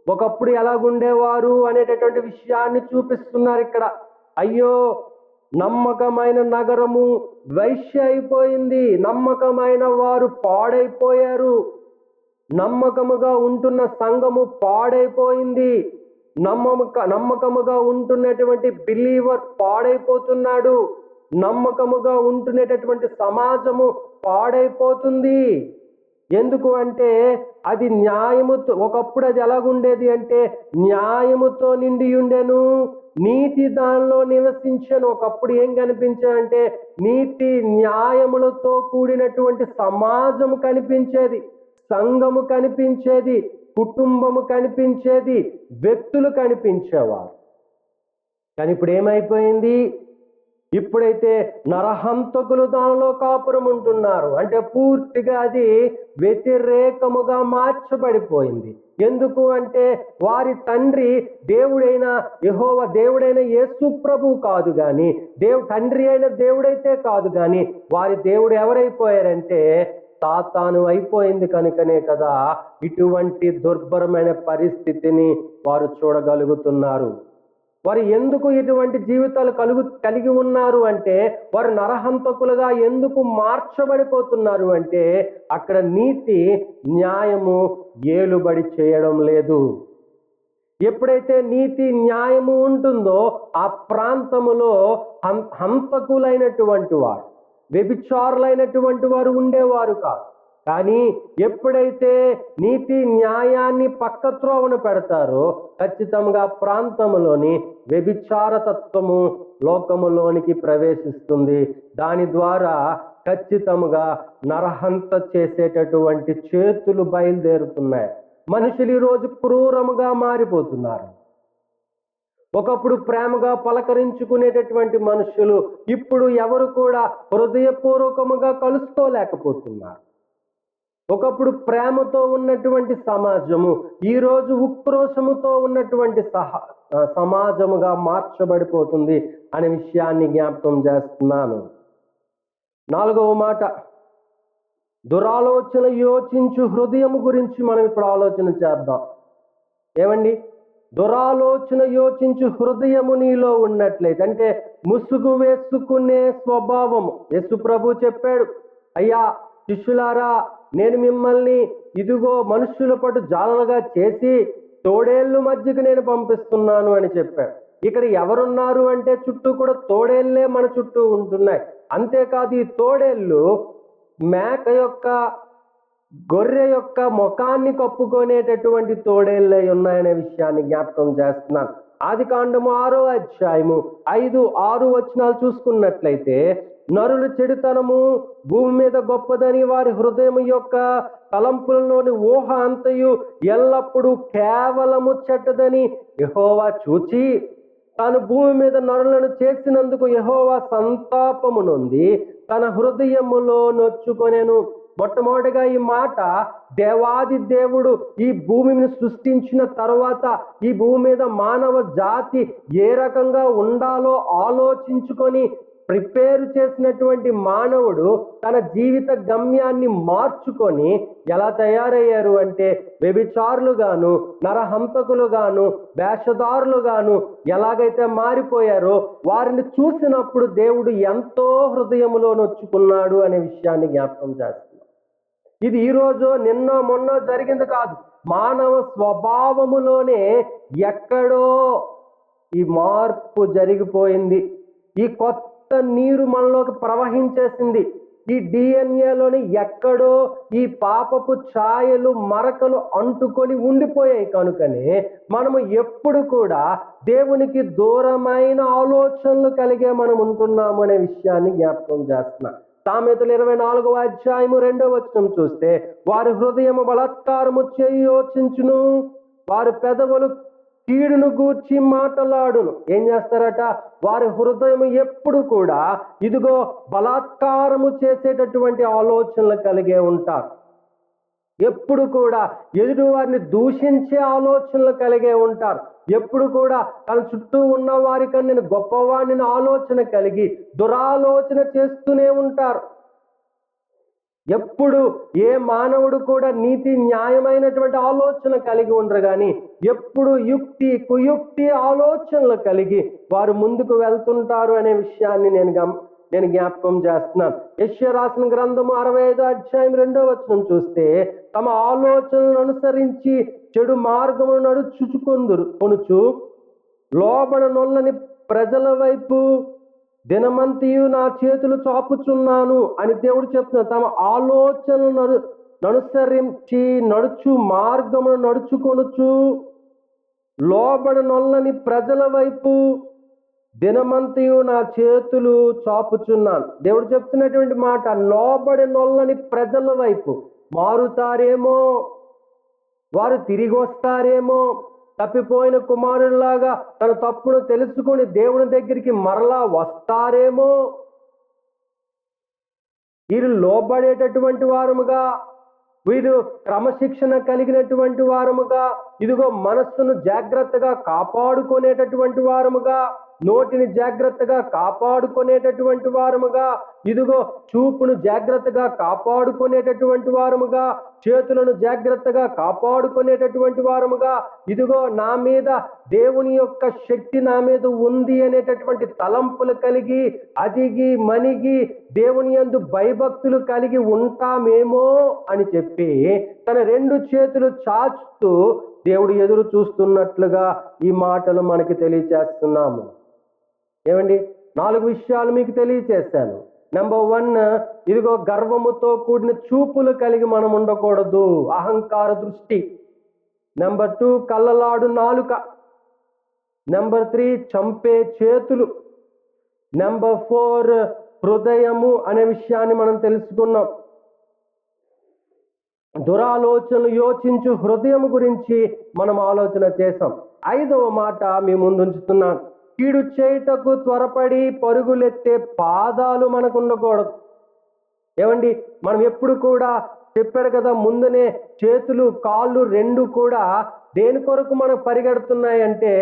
ఒకప్పుడు ఎలాగుండేవారు అనేటటువంటి విషయాన్ని చూపిస్తున్నారు ఇక్కడ. అయ్యో నమ్మకమైన నగరము వైశ్య అయిపోయింది, నమ్మకమైన వారు పాడైపోయారు, నమ్మకముగా ఉంటున్న సంఘము పాడైపోయింది, నమ్మకముగా ఉంటున్నటువంటి బిలీవర్ పాడైపోతున్నాడు, నమ్మకముగా ఉంటున్నటువంటి సమాజము పాడైపోతుంది. ఎందుకు అంటే అది న్యాయముతో, ఒకప్పుడు అది ఎలాగుండేది అంటే న్యాయముతో నిండి ఉండెను, నీతి దానిలో నివసించను. ఒకప్పుడు ఏం కనిపించాయంటే నీతి న్యాయములతో కూడినటువంటి సమాజము కనిపించేది, సంఘము కనిపించేది, కుటుంబము కనిపించేది, వ్యక్తులు కనిపించేవారు. కానీ ఇప్పుడు ఏమైపోయింది? ఇప్పుడైతే నరహంతకులు దానిలో కాపురం ఉంటున్నారు. అంటే పూర్తిగా అది వ్యతిరేకముగా మార్చబడిపోయింది. ఎందుకు అంటే వారి తండ్రి దేవుడైన యెహోవా, దేవుడైన యేసు ప్రభు కాదు కానీ, తండ్రి అయిన దేవుడైతే కాదు కానీ వారి దేవుడు ఎవరైపోయారంటే సాతాను అయిపోయింది. కనుకనే కదా ఇటువంటి దుర్భరమైన పరిస్థితిని వారు చూడగలుగుతున్నారు. వారు ఎందుకు ఇటువంటి జీవితాలు కలిగి ఉన్నారు అంటే, వారు నరహంతకులుగా ఎందుకు మార్చబడిపోతున్నారు అంటే అక్కడ నీతి న్యాయము ఏలుబడి చేయడం లేదు. ఎప్పుడైతే నీతి న్యాయము ఉంటుందో ఆ ప్రాంతములో హంతకులైనటువంటి వారు, వ్యభిచారులైనటువంటి వారు ఉండేవారు కాదు. కానీ ఎప్పుడైతే నీతి న్యాయాన్ని పక్కత్రోవన పెడతారో ఖచ్చితంగా ప్రాంతములోని వ్యభిచార తత్వము లోకములోనికి ప్రవేశిస్తుంది. దాని ద్వారా ఖచ్చితంగా నరహంత చేసేటటువంటి చేతులు బయలుదేరుతున్నాయి. మనుషులు ఈరోజు క్రూరముగా మారిపోతున్నారు. ఒకప్పుడు ప్రేమగా పలకరించుకునేటటువంటి మనుషులు ఇప్పుడు ఎవరు కూడా హృదయపూర్వకముగా కలుసుకోలేకపోతున్నారు. ఒకప్పుడు ప్రేమతో ఉన్నటువంటి సమాజము ఈరోజు ఉక్రోషముతో ఉన్నటువంటి సమాజముగా మార్చబడిపోతుంది అనే విషయాన్ని జ్ఞాపకం చేస్తున్నాను. 4వ మాట, దురాలోచన యోచించు హృదయము గురించి మనం ఇప్పుడు ఆలోచన చేద్దాం. ఏమండి, దురాలోచన యోచించు హృదయము నీలో ఉన్నట్లయితే, అంటే ముసుగు వేసుకునే స్వభావము. యేసు ప్రభు చెప్పాడు, అయ్యా శిష్యులారా, నేను మిమ్మల్ని ఇదిగో మనుషుల పట్టు జాలలుగా చేసి తోడేళ్ళు మధ్యకు నేను పంపిస్తున్నాను అని చెప్పాడు. ఇక్కడ ఎవరున్నారు అంటే చుట్టూ కూడా తోడేళ్లే మన చుట్టూ ఉంటున్నాయి. అంతేకాదు ఈ తోడేళ్ళు మేక యొక్క గొర్రె యొక్క ముఖాన్ని కప్పుకొనేటటువంటి తోడేళ్ళై ఉన్నాయనే విషయాన్ని జ్ఞాపకం చేస్తున్నాను. ఆదికాండము 6వ అధ్యాయము 5, 6 వచనాలు చూసుకున్నట్లయితే, నరులు చెడుతనము భూమి మీద గొప్పదని వారి హృదయం యొక్క తలంపులలోని ఊహ అంతయు ఎల్లప్పుడూ కేవలము చెడ్డదని యెహోవా చూచి తాను భూమి మీద నరులను చేసినందుకు యెహోవా సంతాపము నొంది తన హృదయములో నొచ్చుకొనెను. మొట్టమొదటిగా ఈ మాట, దేవాది దేవుడు ఈ భూమిని సృష్టించిన తర్వాత ఈ భూమి మీద మానవ జాతి ఏ రకంగా ఉండాలో ఆలోచించుకొని ప్రిపేర్ చేసినటువంటి మానవుడు తన జీవిత గమ్యాన్ని మార్చుకొని ఎలా తయారయ్యారు అంటే, వ్యభిచారులుగాను, నరహంతకులుగాను, వేషధారులుగాను ఎలాగైతే మారిపోయారో వారిని చూసినప్పుడు దేవుడు ఎంతో హృదయములో నొచ్చుకున్నాడు అనే విషయాన్ని జ్ఞాపకం చేస్తున్నారు. ఇది ఈరోజు నిన్నో మొన్నో జరిగింది కాదు. మానవ స్వభావములోనే ఎక్కడో ఈ మార్పు జరిగిపోయింది. ఈ కొత్త నీరు మనలోకి ప్రవహించేసింది. ఈ డిఎన్ఏలోని ఎక్కడో ఈ పాపపు ఛాయలు, మరకలు అంటుకొని ఉండిపోయాయి. కనుకనే మనము ఎప్పుడు కూడా దేవునికి దూరమైన ఆలోచనలు కలిగే మనం ఉంటున్నాము అనే విషయాన్ని జ్ఞాపకం చేస్తున్నా. సామెతలు 24వ అధ్యాయము 2వ వచనం చూస్తే, వారి హృదయము బలాత్కారము చేయి యోచించును, వారి పెదవులు కీడును గూర్చి మాటలాడును. ఏం చేస్తారట? వారి హృదయం ఎప్పుడు కూడా ఇదిగో బలాత్కారము చేసేటటువంటి ఆలోచనలు కలిగే ఉంటారు. ఎప్పుడు కూడా ఎదుటి వారిని దూషించే ఆలోచనలు కలిగే ఉంటారు. ఎప్పుడు కూడా తన చుట్టూ ఉన్న వారికన్నా నేను గొప్పవాడిని ఆలోచన కలిగి దురాలోచన చేస్తూనే ఉంటారు. ఎప్పుడు ఏ మానవుడు కూడా నీతి న్యాయమైనటువంటి ఆలోచన కలిగి ఉండరు, కానీ ఎప్పుడు యుక్తి కుయుక్తి ఆలోచనలు కలిగి వారు ముందుకు వెళ్తుంటారు అనే విషయాన్ని నేను జ్ఞాపకం చేస్తున్నాను. యెషయా రాసిన గ్రంథము 65వ అధ్యాయం 2వ వచనం చూస్తే, తమ ఆలోచనలను అనుసరించి చెడు మార్గమును నడుచుకొనుచు లోబడనొల్లని ప్రజల వైపు దినమంతియు నా చేతులు చాపుచున్నాను అని దేవుడు చెప్తున్నాడు. తమ ఆలోచనలను అనుసరించి నడుచు మార్గమును నడుచుకొనుచు లోబడనొల్లని ప్రజల వైపు దినమంతియు నా చేతులు చాపుచున్నాను. దేవుడు చెప్తున్నటువంటి మాట, లోబడనొల్లని ప్రజల వైపు మారుతారేమో, వారు తిరిగి వస్తారేమో, తప్పిపోయిన కుమారుడిలాగా తన తప్పును తెలుసుకొని దేవుని దగ్గరికి మరలా వస్తారేమో, వీరు లోబడేటటువంటి వారముగా, వీరు క్రమశిక్షణ కలిగినటువంటి వారముగా, ఇదిగో మనస్సును జాగ్రత్తగా కాపాడుకునేటటువంటి వారముగా, నోటిని జాగ్రత్తగా కాపాడుకునేటటువంటి వారముగా, ఇదిగో చూపును జాగ్రత్తగా కాపాడుకునేటటువంటి వారముగా, చేతులను జాగ్రత్తగా కాపాడుకునేటటువంటి వారముగా, ఇదిగో నా మీద దేవుని యొక్క శక్తి నా మీద ఉంది అనేటటువంటి తలంపులు కలిగి అదిగి మణిగి దేవుని యందు భయభక్తులు కలిగి ఉంటామేమో అని చెప్పి తన 2 చేతులు చాచుతూ దేవుడు ఎదురు చూస్తున్నట్లుగా ఈ మాటలు మనకి తెలియచేస్తున్నాము. ఏమండి, 4 విషయాలు మీకు తెలియచేశాను. నెంబర్ 1, ఇదిగో గర్వముతో కూడిన చూపులు కలిగి మనం ఉండకూడదు, అహంకార దృష్టి. నెంబర్ 2, కళ్ళలాడు నాలుక. నెంబర్ 3, చంపే చేతులు. నెంబర్ 4, హృదయము అనే విషయాన్ని మనం తెలుసుకున్నాం. దురాలోచనలు యోచించు హృదయం గురించి మనం ఆలోచన చేసాం. 5వ మాట మీ ముందు ఉంచుతున్నాను. కీడు చేయుటకు త్వరపడి పరుగులెత్తే పాదాలు మనకు ఉండకూడదు. ఏమండి, మనం ఎప్పుడు కూడా చెప్పాడు కదా, ముందునే చేతులు కాళ్ళు 2 కూడా దేని కొరకు మనకు పరిగెడుతున్నాయంటే,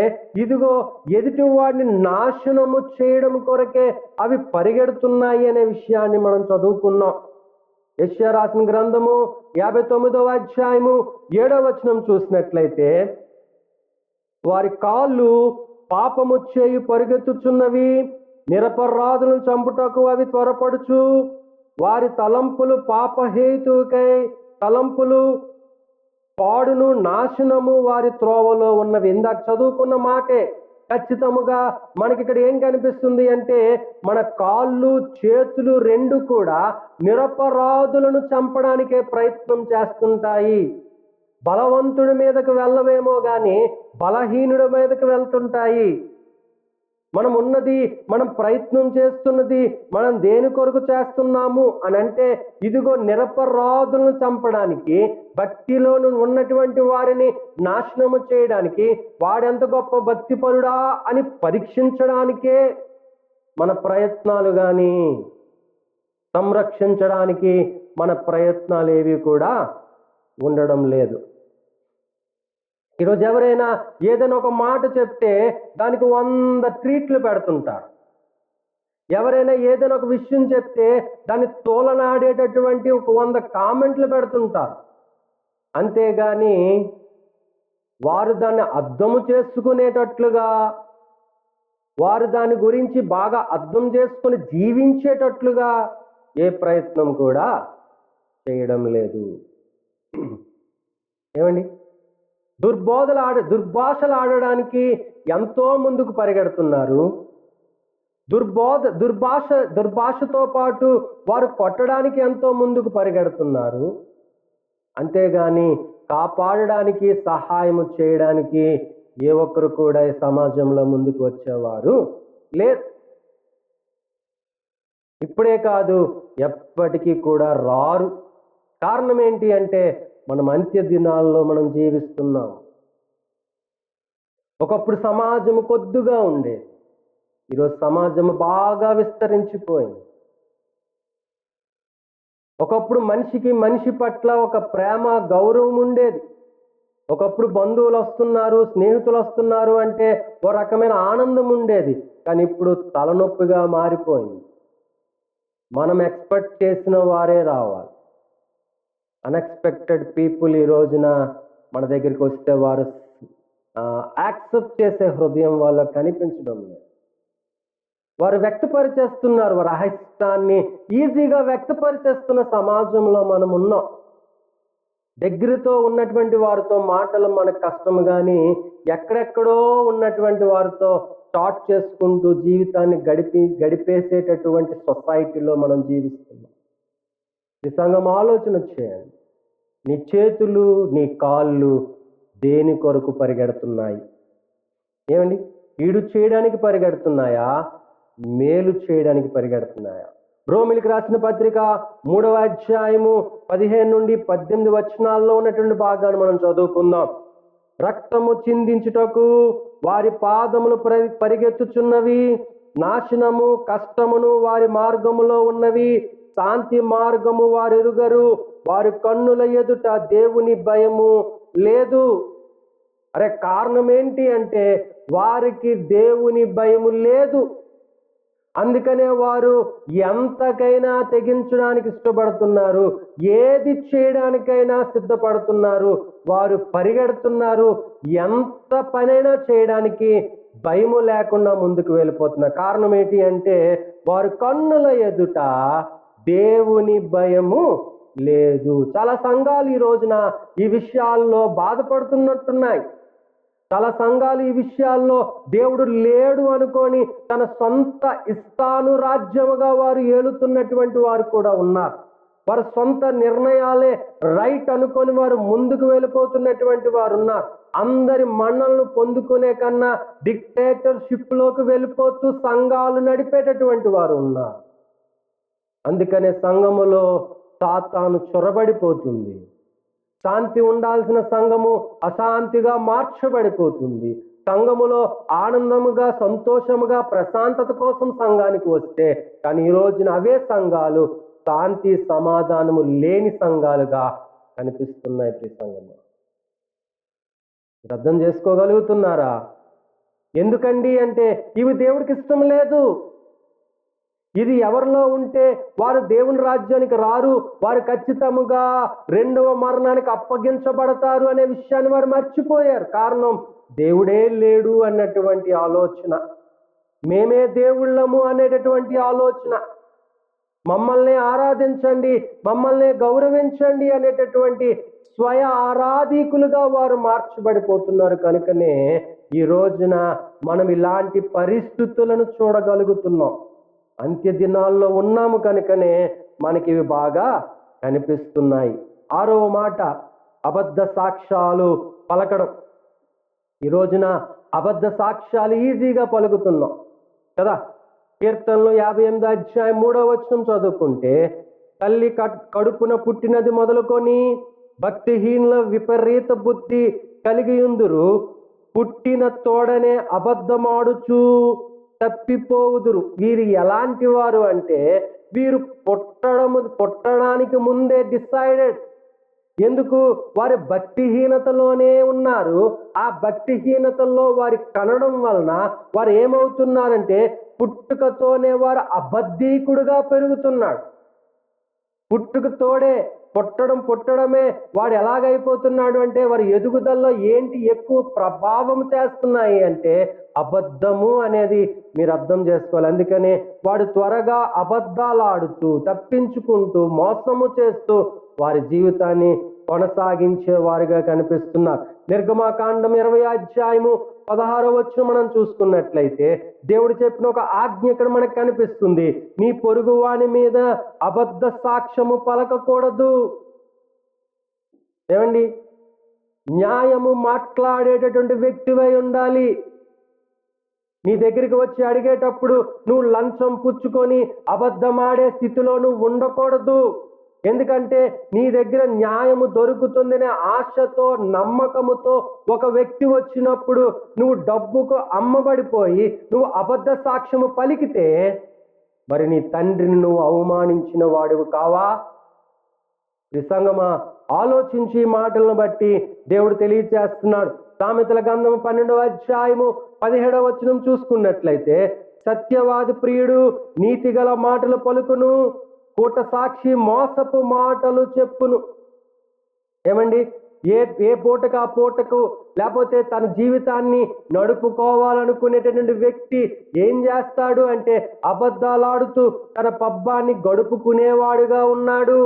ఇదిగో ఎదుటి వాడిని నాశనము చేయడం కొరకే అవి పరిగెడుతున్నాయి అనే విషయాన్ని మనం చదువుకున్నాం. యెషయా రాసిన గ్రంథము 59వ అధ్యాయము 7వ వచనం చూసినట్లయితే, వారి కాళ్ళు పాపము చేయు పరిగెత్తుచున్నవి, నిరపరాధులను చంపుటకు అవి త్వరపడుచు, వారి తలంపులు పాపహేతుకై తలంపులు పాడును నాశనము వారి త్రోవలో ఉన్నవి. ఇందాక చదువుకున్న మాటే, ఖచ్చితముగా మనకి ఇక్కడ ఏం కనిపిస్తుంది అంటే మన కాళ్ళు చేతులు రెండు కూడా నిరపరాధులను చంపడానికే ప్రయత్నం చేస్తుంటాయి. బలవంతుడి మీదకు వెళ్ళవేమో గాని బలహీనుడి మీదకు వెళ్తుంటాయి. మనం ప్రయత్నం చేస్తున్నది మనం దేని కొరకు చేస్తున్నాము అని అంటే ఇదిగో నిరపరాధులను చంపడానికి, భక్తిలోను ఉన్నటువంటి వారిని నాశనము చేయడానికి, వాడెంత గొప్ప భక్తిపరుడా అని పరీక్షించడానికే మన ప్రయత్నాలు కానీ సంరక్షించడానికి మన ప్రయత్నాలు ఏవి కూడా ఉండడం లేదు. ఈరోజు ఎవరైనా ఏదైనా ఒక మాట చెప్తే దానికి 100 ట్వీట్లు పెడుతుంటారు. ఎవరైనా ఏదైనా ఒక విషయం చెప్తే దాన్ని తోలనాడేటటువంటి ఒక 100 కామెంట్లు పెడుతుంటారు. అంతేగాని వారు దాన్ని అర్థము చేసుకునేటట్లుగా, వారు దాని గురించి బాగా అర్థం చేసుకుని జీవించేటట్లుగా ఏ ప్రయత్నం కూడా చేయడం లేదు. ఏమండి, దుర్భాషలు ఆడడానికి ఎంతో ముందుకు పరిగెడుతున్నారు. దుర్భాషతో పాటు వారు కొట్టడానికి ఎంతో ముందుకు పరిగెడుతున్నారు. అంతేగాని కాపాడడానికి, సహాయం చేయడానికి ఏ ఒక్కరు కూడా ఈ సమాజంలో ముందుకు వచ్చేవారు లేదు. ఇప్పుడే కాదు, ఎప్పటికీ కూడా రారు. కారణం ఏంటి అంటే మనం అంత్య దినాల్లో మనం జీవిస్తున్నాం. ఒకప్పుడు సమాజం కొద్దిగా ఉండేది, ఈరోజు సమాజం బాగా విస్తరించిపోయింది. ఒకప్పుడు మనిషికి మనిషి పట్ల ఒక ప్రేమ, గౌరవం ఉండేది. ఒకప్పుడు బంధువులు వస్తున్నారు, స్నేహితులు వస్తున్నారు అంటే ఓ రకమైన ఆనందం ఉండేది. కానీ ఇప్పుడు తలనొప్పిగా మారిపోయింది. మనం ఎక్స్పెక్ట్ చేసిన వారే రావాలి. అన్ఎక్స్పెక్టెడ్ పీపుల్ ఈ రోజున మన దగ్గరికి వస్తే వారు యాక్సెప్ట్ చేసే హృదయం వాళ్ళకు కనిపించడం లేదు. వారు వ్యక్తపరిచేస్తున్నారు, వారి అహిష్టాన్ని ఈజీగా వ్యక్తపరిచేస్తున్న సమాజంలో మనం ఉన్నాం. దగ్గరతో ఉన్నటువంటి వారితో మాటలు మనకు కష్టం, కానీ ఎక్కడెక్కడో ఉన్నటువంటి వారితో స్టార్ట్ చేసుకుంటూ జీవితాన్ని గడిపేసేటటువంటి సొసైటీలో మనం జీవిస్తున్నాం. ఈ సంఘం ఆలోచన చేయండి, నీ చేతులు నీ కాళ్ళు దేని కొరకు పరిగెడుతున్నాయి? ఏమండి, కీడు చేయడానికి పరిగెడుతున్నాయా, మేలు చేయడానికి పరిగెడుతున్నాయా? రోమిలికి రాసిన పత్రిక 3వ అధ్యాయము 15 నుండి 18 వచనాల్లో ఉన్నటువంటి భాగాన్ని మనం చదువుకుందాం. రక్తము చిందించుటకు వారి పాదములు పరిగెత్తుచున్నవి, నాశనము కష్టమును వారి మార్గములో ఉన్నవి, శాంతి మార్గము వారు ఎరుగరు, వారి కన్నుల ఎదుట దేవుని భయము లేదు. అరే, కారణం ఏంటి అంటే వారికి దేవుని భయము లేదు. అందుకనే వారు ఎంతకైనా తెగించడానికి ఇష్టపడుతున్నారు, ఏది చేయడానికైనా సిద్ధపడుతున్నారు, వారు పరిగెడుతున్నారు, ఎంత పనైనా చేయడానికి భయము లేకుండా ముందుకు వెళ్ళిపోతున్నారు. కారణం ఏంటి అంటే వారి కన్నుల ఎదుట దేవుని భయము లేదు. చాలా సంఘాలు ఈ రోజున ఈ విషయాల్లో బాధపడుతున్నట్టున్నాయి. చాలా సంఘాలు ఈ విషయాల్లో దేవుడు లేడు అనుకొని తన సొంత ఇష్టానురాజ్యముగా వారు ఏలుతున్నటువంటి వారు కూడా ఉన్నారు. వారి సొంత నిర్ణయాలే రైట్ అనుకొని వారు ముందుకు వెళ్ళిపోతున్నటువంటి వారు ఉన్నారు. అందరి మన్నలను పొందుకునే కన్నా డిక్టేటర్షిప్ లోకి వెళ్ళిపోతూ సంఘాలు నడిపేటటువంటి వారు ఉన్నారు. అందుకనే సంఘములో సాతాను చొరబడిపోతుంది. శాంతి ఉండాల్సిన సంఘము అశాంతిగా మార్చబడిపోతుంది. సంఘములో ఆనందముగా, సంతోషముగా, ప్రశాంతత కోసం సంఘానికి వస్తే, కానీ ఈ రోజున అవే సంఘాలు శాంతి సమాధానము లేని సంఘాలుగా కనిపిస్తున్నాయి. ఈ సంఘంలో అర్థం చేసుకోగలుగుతున్నారా? ఎందుకండి అంటే ఇవి దేవుడికి ఇష్టం లేదు. ఇది ఎవరిలో ఉంటే వారు దేవుని రాజ్యానికి రారు, వారు ఖచ్చితముగా రెండవ మరణానికి అప్పగించబడతారు అనే విషయాన్ని వారు మర్చిపోయారు. కారణం దేవుడే లేడు అన్నటువంటి ఆలోచన, మేమే దేవుళ్ళము అనేటటువంటి ఆలోచన, మమ్మల్ని ఆరాధించండి, మమ్మల్ని గౌరవించండి అనేటటువంటి స్వయ ఆరాధికులుగా వారు మార్చబడిపోతున్నారు. కనుకనే ఈ రోజున మనం ఇలాంటి పరిస్థితులను చూడగలుగుతున్నాం. అంత్య దినాల్లో ఉన్నాము కనుకనే మనకి ఇవి బాగా కనిపిస్తున్నాయి. 6వ మాట, అబద్ధ సాక్ష్యాలు పలకడం. ఈ రోజున అబద్ధ సాక్ష్యాలు ఈజీగా పలుకుతున్నాం కదా. కీర్తనలు 58 అధ్యాయం 3వ వచనం చదువుకుంటే, తల్లి కడుపున పుట్టినది మొదలుకొని భక్తిహీనుల విపరీత బుద్ధి కలిగి ఉందురు, పుట్టిన తోడనే అబద్ధమాడుచు తప్పిపోవుదురు. వీరు ఎలాంటి వారు అంటే, వీరు పుట్టడానికి ముందే డిసైడెడ్. ఎందుకు? వారి భక్తిహీనతలోనే ఉన్నారు. ఆ భక్తిహీనతలో వారి కనడం వలన వారు ఏమవుతున్నారంటే, పుట్టుకతోనే వారు అబద్ధీకుడుగా పెరుగుతున్నాడు. పుట్టుకతోడే పుట్టడమే వాడు ఎలాగైపోతున్నాడు అంటే, వారి ఎదుగుదలలో ఏంటి ఎక్కువ ప్రభావం చేస్తున్నాయి అంటే అబద్ధము అనేది మీరు అర్థం చేసుకోవాలి. అందుకనే వాడు త్వరగా అబద్ధాలు ఆడుతూ, తప్పించుకుంటూ, మోసము చేస్తూ వారి జీవితాన్ని కొనసాగించే వారిగా కనిపిస్తున్నారు. నిర్గమాకాండం 20 అధ్యాయము 16వ వచనం మనం చూసుకున్నట్లయితే, దేవుడు చెప్పిన ఒక ఆజ్ఞ ఇక్కడ మనకు కనిపిస్తుంది. నీ పొరుగు వాని మీద అబద్ధ సాక్ష్యము పలకకూడదు. ఏమండి? న్యాయము మాట్లాడేటటువంటి వ్యక్తివై ఉండాలి. నీ దగ్గరికి వచ్చి అడిగేటప్పుడు నువ్వు లంచం పుచ్చుకొని అబద్ధమాడే స్థితిలో నువ్వు ఉండకూడదు. ఎందుకంటే నీ దగ్గర న్యాయము దొరుకుతుందనే ఆశతో, నమ్మకముతో ఒక వ్యక్తి వచ్చినప్పుడు నువ్వు డబ్బుకు అమ్మబడిపోయి నువ్వు అబద్ధ సాక్ష్యము పలికితే మరి నీ తండ్రిని నువ్వు అవమానించిన వాడివి కావా? సంగమా, ఆలోచించి మాటలను బట్టి దేవుడు తెలియజేస్తున్నాడు. సామెతల గ్రంథము 12వ అధ్యాయము 17వ వచనం చూసుకున్నట్లయితే, సత్యవాది ప్రియుడు నీతిగల మాటలు పలుకును, కూట సాక్షి మోసపు మాటలు చెప్పును. ఏమండి? ఏ పూటకు ఆ పూటకు, లేకపోతే తన జీవితాన్ని నడుపుకోవాలనుకునేటటువంటి వ్యక్తి ఏం చేస్తాడు అంటే అబద్ధాలాడుతూ తన పబ్బాన్ని గడుపుకునేవాడుగా ఉన్నాడు.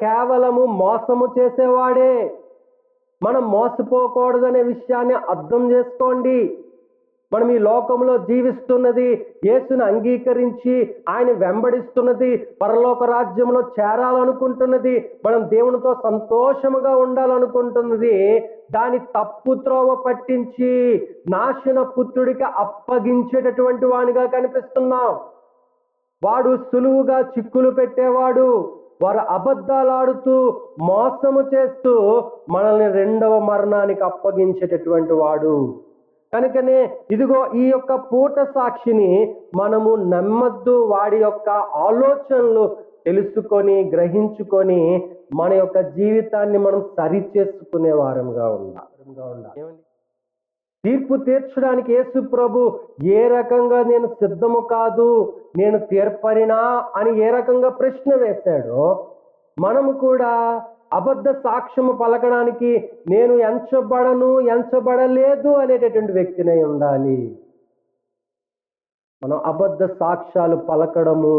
కేవలము మోసము చేసేవాడే. మనం మోసపోకూడదనే విషయాన్ని అర్థం చేసుకోండి. మనం ఈ లోకంలో జీవిస్తున్నది, యేసును అంగీకరించి ఆయన వెంబడిస్తున్నది, పరలోక రాజ్యంలో చేరాలనుకుంటున్నది, మనం దేవునితో సంతోషముగా ఉండాలనుకుంటున్నది, దాని తప్పు త్రోవ పట్టించి నాశన పుత్రుడికి అప్పగించేటటువంటి వానిగా కనిపిస్తున్నాం. వాడు సులువుగా చిక్కులు పెట్టేవాడు. వారు అబద్ధాలాడుతూ, మోసము చేస్తూ మనల్ని రెండవ మరణానికి అప్పగించేటటువంటి వాడు. కనుకనే ఇదిగో ఈ యొక్క పూట సాక్షిని మనము నమ్మద్దు. వాడి యొక్క ఆలోచనలు తెలుసుకొని, గ్రహించుకొని మన యొక్క జీవితాన్ని మనం సరిచేసుకునే వారంగా ఉండాలి. తీర్పు తీర్చడానికి యేసు ప్రభు ఏ రకంగా నేను సిద్ధము కాదు, నేను తీర్పరినా అని ఏ రకంగా ప్రశ్న వేశాడో, మనము కూడా అబద్ధ సాక్ష్యము పలకడానికి నేను ఎంచబడను, ఎంచబడలేదు అనేటటువంటి వ్యక్తినై ఉండాలి. మనం అబద్ధ సాక్ష్యాలు పలకడము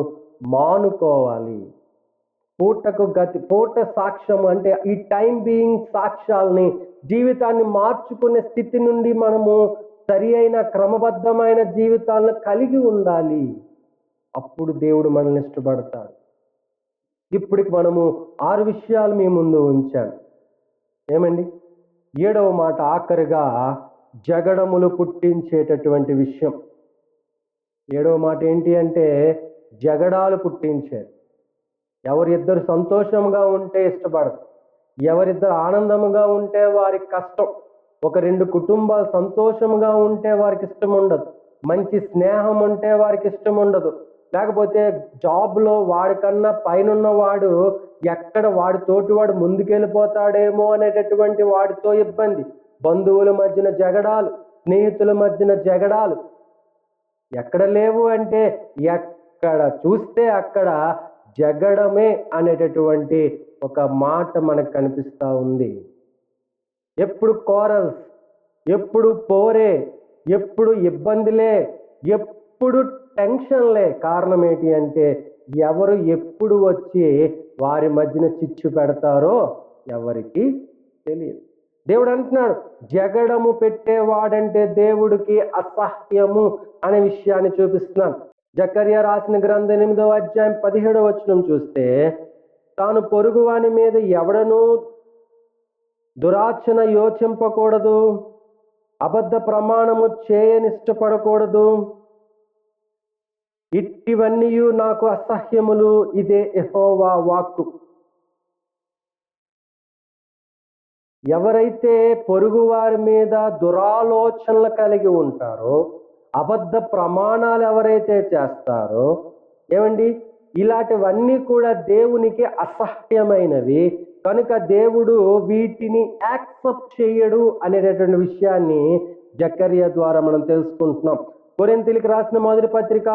మానుకోవాలి. పూట సాక్ష్యము అంటే ఈ టైం బీయింగ్ సాక్ష్యాలని, జీవితాన్ని మార్చుకునే స్థితి నుండి మనము సరి అయిన క్రమబద్ధమైన జీవితాలను కలిగి ఉండాలి. అప్పుడు దేవుడు మనల్ని ఇష్టపడతాడు. ఇప్పటికి మనము 6 విషయాలు మీ ముందు ఉంచాను. ఏమండి? 7వ మాట ఆఖరిగా జగడములు పుట్టించేటటువంటి విషయం. 7వ మాట ఏంటి అంటే జగడాలు పుట్టించేది. ఎవరిద్దరు సంతోషంగా ఉంటే ఇష్టపడదు, ఎవరిద్దరు ఆనందముగా ఉంటే వారికి కష్టం. ఒక 2 కుటుంబాలు సంతోషంగా ఉంటే వారికి ఇష్టం ఉండదు, మంచి స్నేహం ఉంటే వారికి ఇష్టం ఉండదు. లేకపోతే జాబ్లో వాడికన్నా పైన వాడు ఎక్కడ వాడి తోటి వాడు ముందుకెళ్ళిపోతాడేమో అనేటటువంటి వాడితో ఇబ్బంది, బంధువుల మధ్యన జగడాలు, స్నేహితుల మధ్యన జగడాలు ఎక్కడ లేవు అంటే ఎక్కడ చూస్తే అక్కడ జగడమే అనేటటువంటి ఒక మాట మనకు కనిపిస్తూ ఉంది. ఎప్పుడు కోరల్స్, ఎప్పుడు పోరే, ఎప్పుడు ఇబ్బందులే, ఎప్పుడు టెన్షన్లే. కారణం ఏంటి అంటే ఎవరు ఎప్పుడు వచ్చి వారి మధ్యన చిచ్చు పెడతారో ఎవరికి తెలియదు. దేవుడు అంటున్నాడు, జగడము పెట్టేవాడంటే దేవుడికి అసహ్యము అనే విషయాన్ని చూపిస్తున్నాను. జకర్యా రాసిన గ్రంథం 8వ అధ్యాయం 17వ వచనం చూస్తే, తాను పొరుగువాని మీద ఎవడనూ దురాచన యోచింపకూడదు, అబద్ధ ప్రమాణము చేయనిష్టపడకూడదు, ఇట్టివన్నీ నాకు అసహ్యములు, ఇదే యెహోవా వాక్కు. ఎవరైతే పొరుగువారి మీద దురాలోచనలు కలిగి ఉంటారో, అబద్ధ ప్రమాణాలు ఎవరైతే చేస్తారో, ఏమండి, ఇలాంటివన్నీ కూడా దేవునికి అసహ్యమైనవి. కనుక దేవుడు వీటిని యాక్సెప్ట్ చేయడు అనేటటువంటి విషయాన్ని జకర్యా ద్వారా మనం తెలుసుకుంటున్నాం. కొరింథీయులకు రాసిన మొదటి పత్రిక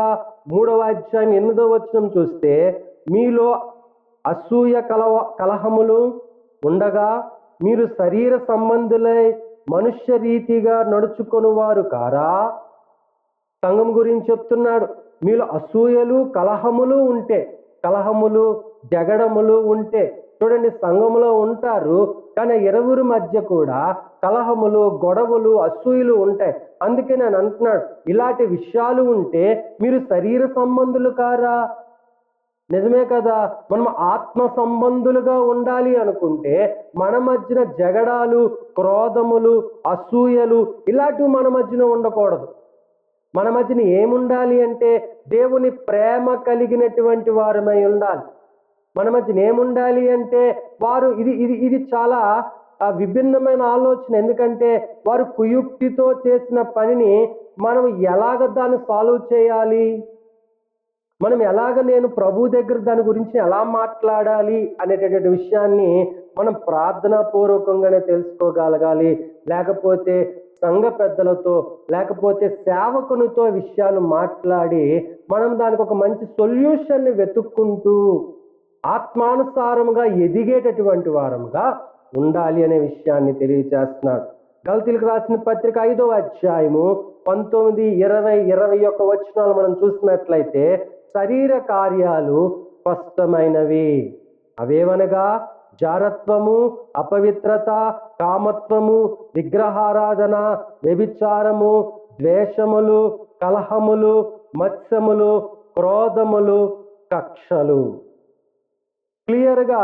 3వ అధ్యాయం 8వ వచనం చూస్తే, మీలో అసూయ కలహములు ఉండగా మీరు శరీర సంబంధులై మనుష్య రీతిగా నడుచుకొని వారు కారా? సంఘం గురించి చెప్తున్నాడు. మీలో అసూయలు కలహములు ఉంటే, కలహములు జగడములు ఉంటే, చూడండి, సంఘములో ఉంటారు కానీ ఇరువురి మధ్య కూడా కలహములు, గొడవలు, అసూయలు ఉంటాయి. అందుకే నేను అంటున్నాడు, ఇలాంటి విషయాలు ఉంటే మీరు శరీర సంబంధులు కారా? నిజమే కదా. మనం ఆత్మ సంబంధులుగా ఉండాలి అనుకుంటే మన మధ్యన జగడాలు, క్రోధములు, అసూయలు ఇలాంటివి మన మధ్యన ఉండకూడదు. మన మధ్యన ఏముండాలి అంటే దేవుని ప్రేమ కలిగినటువంటి వారమై ఉండాలి. మన మధ్యన ఏముండాలి అంటే వారు ఇది ఇది ఇది చాలా విభిన్నమైన ఆలోచన. ఎందుకంటే వారు కుయుక్తితో చేసిన పనిని మనం ఎలాగ దాన్ని సాల్వ్ చేయాలి, మనం ఎలాగ నేను ప్రభు దగ్గర దాని గురించి ఎలా మాట్లాడాలి అనేటటువంటి విషయాన్ని మనం ప్రార్థనాపూర్వకంగానే తెలుసుకోగలగాలి. లేకపోతే సంఘ పెద్దలతో, లేకపోతే సేవకునితో విషయాలు మాట్లాడి మనం దానికి ఒక మంచి సొల్యూషన్ని వెతుక్కుంటూ ఆత్మానుసారముగా ఎదిగేటటువంటి వారముగా ఉండాలి అనే విషయాన్ని తెలియజేస్తున్నాడు. గలతీయులకు రాసిన పత్రిక 5వ అధ్యాయము 19, 20, 21 వచనాలు మనం చూసినట్లయితే, శరీర కార్యాలు స్పష్టమైనవి. అవేవనగా జారత్వము, అపవిత్రత, కామత్వము, విగ్రహారాధన, వ్యభిచారము, ద్వేషములు, కలహములు, మత్స్యములు, క్రోధములు, కక్షలు. క్లియర్గా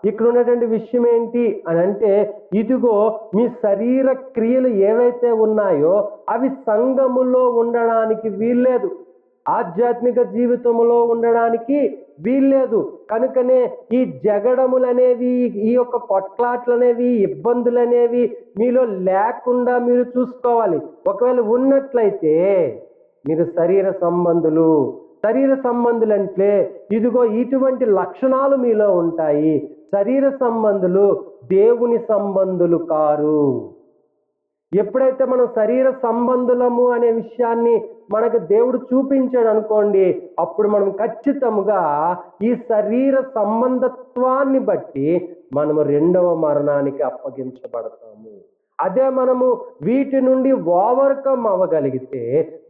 ఇక్కడ ఉన్నటువంటి విషయం ఏంటి అని అంటే, ఇదిగో మీ శరీర క్రియలు ఏవైతే ఉన్నాయో అవి సంఘములో ఉండడానికి వీల్లేదు, ఆధ్యాత్మిక జీవితంలో ఉండడానికి వీల్లేదు. కనుకనే ఈ జగడములు అనేవి, ఈ యొక్క కొట్లాట్లు అనేవి, ఇబ్బందులు అనేవి మీలో లేకుండా మీరు చూసుకోవాలి. ఒకవేళ ఉన్నట్లయితే మీరు శరీర సంబంధులు. శరీర సంబంధులు అంటే ఇదిగో ఇటువంటి లక్షణాలు మీలో ఉంటాయి. శరీర సంబంధులు దేవుని సంబంధులు కారు. ఎప్పుడైతే మనం శరీర సంబంధులము అనే విషయాన్ని మనకు దేవుడు చూపించాడు అనుకోండి, అప్పుడు మనం ఖచ్చితంగా ఈ శరీర సంబంధత్వాన్ని బట్టి మనము రెండవ మరణానికి అప్పగించబడతాము. అదే మనము వీటి నుండి ఓవర్కమ్ అవ్వగలిగితే,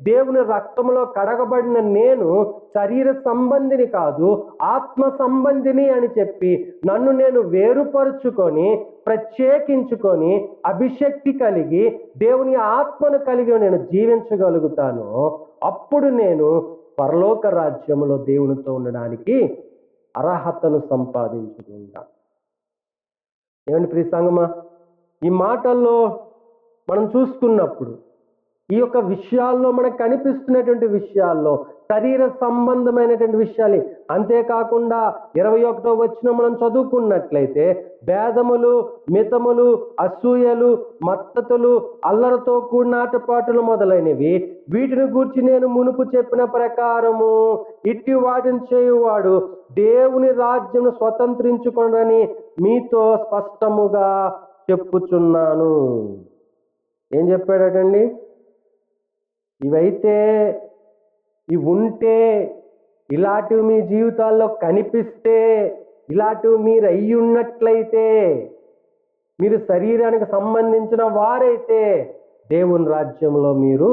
దేవుని రక్తంలో కడగబడిన నేను శరీర సంబంధిని కాదు ఆత్మ సంబంధిని అని చెప్పి నన్ను నేను వేరుపరుచుకొని, ప్రత్యేకించుకొని, అభిషక్తి కలిగి దేవుని ఆత్మను కలిగి నేను జీవించగలుగుతాను. అప్పుడు నేను పరలోక రాజ్యంలో దేవునితో ఉండడానికి అర్హతను సంపాదించుకుంటా. ఏమండి ప్రియ సంగమా, ఈ మాటల్లో మనం చూసుకున్నప్పుడు ఈ యొక్క విషయాల్లో మనకు కనిపిస్తున్నటువంటి విషయాల్లో శరీర సంబంధమైనటువంటి విషయాలు, అంతేకాకుండా 21వ వచనం మనం చదువుకున్నట్లయితే, భేదములు, మితములు, అసూయలు, మత్తతులు, అల్లరితో కూడిన ఆటపాటలు మొదలైనవి, వీటిని గూర్చి నేను మునుపు చెప్పిన ప్రకారము ఇట్టి వాటిని చేయువాడు దేవుని రాజ్యం స్వతంత్రించుకొనని మీతో స్పష్టముగా చెప్పుచున్నాను. ఏం చెప్పాడటండి? ఇవైతే, ఇవి ఉంటే, ఇలాంటివి మీ జీవితాల్లో కనిపిస్తే, ఇలాంటివి మీరు అయ్యి ఉన్నట్లయితే, మీరు శరీరానికి సంబంధించిన వారైతే దేవుని రాజ్యంలో మీరు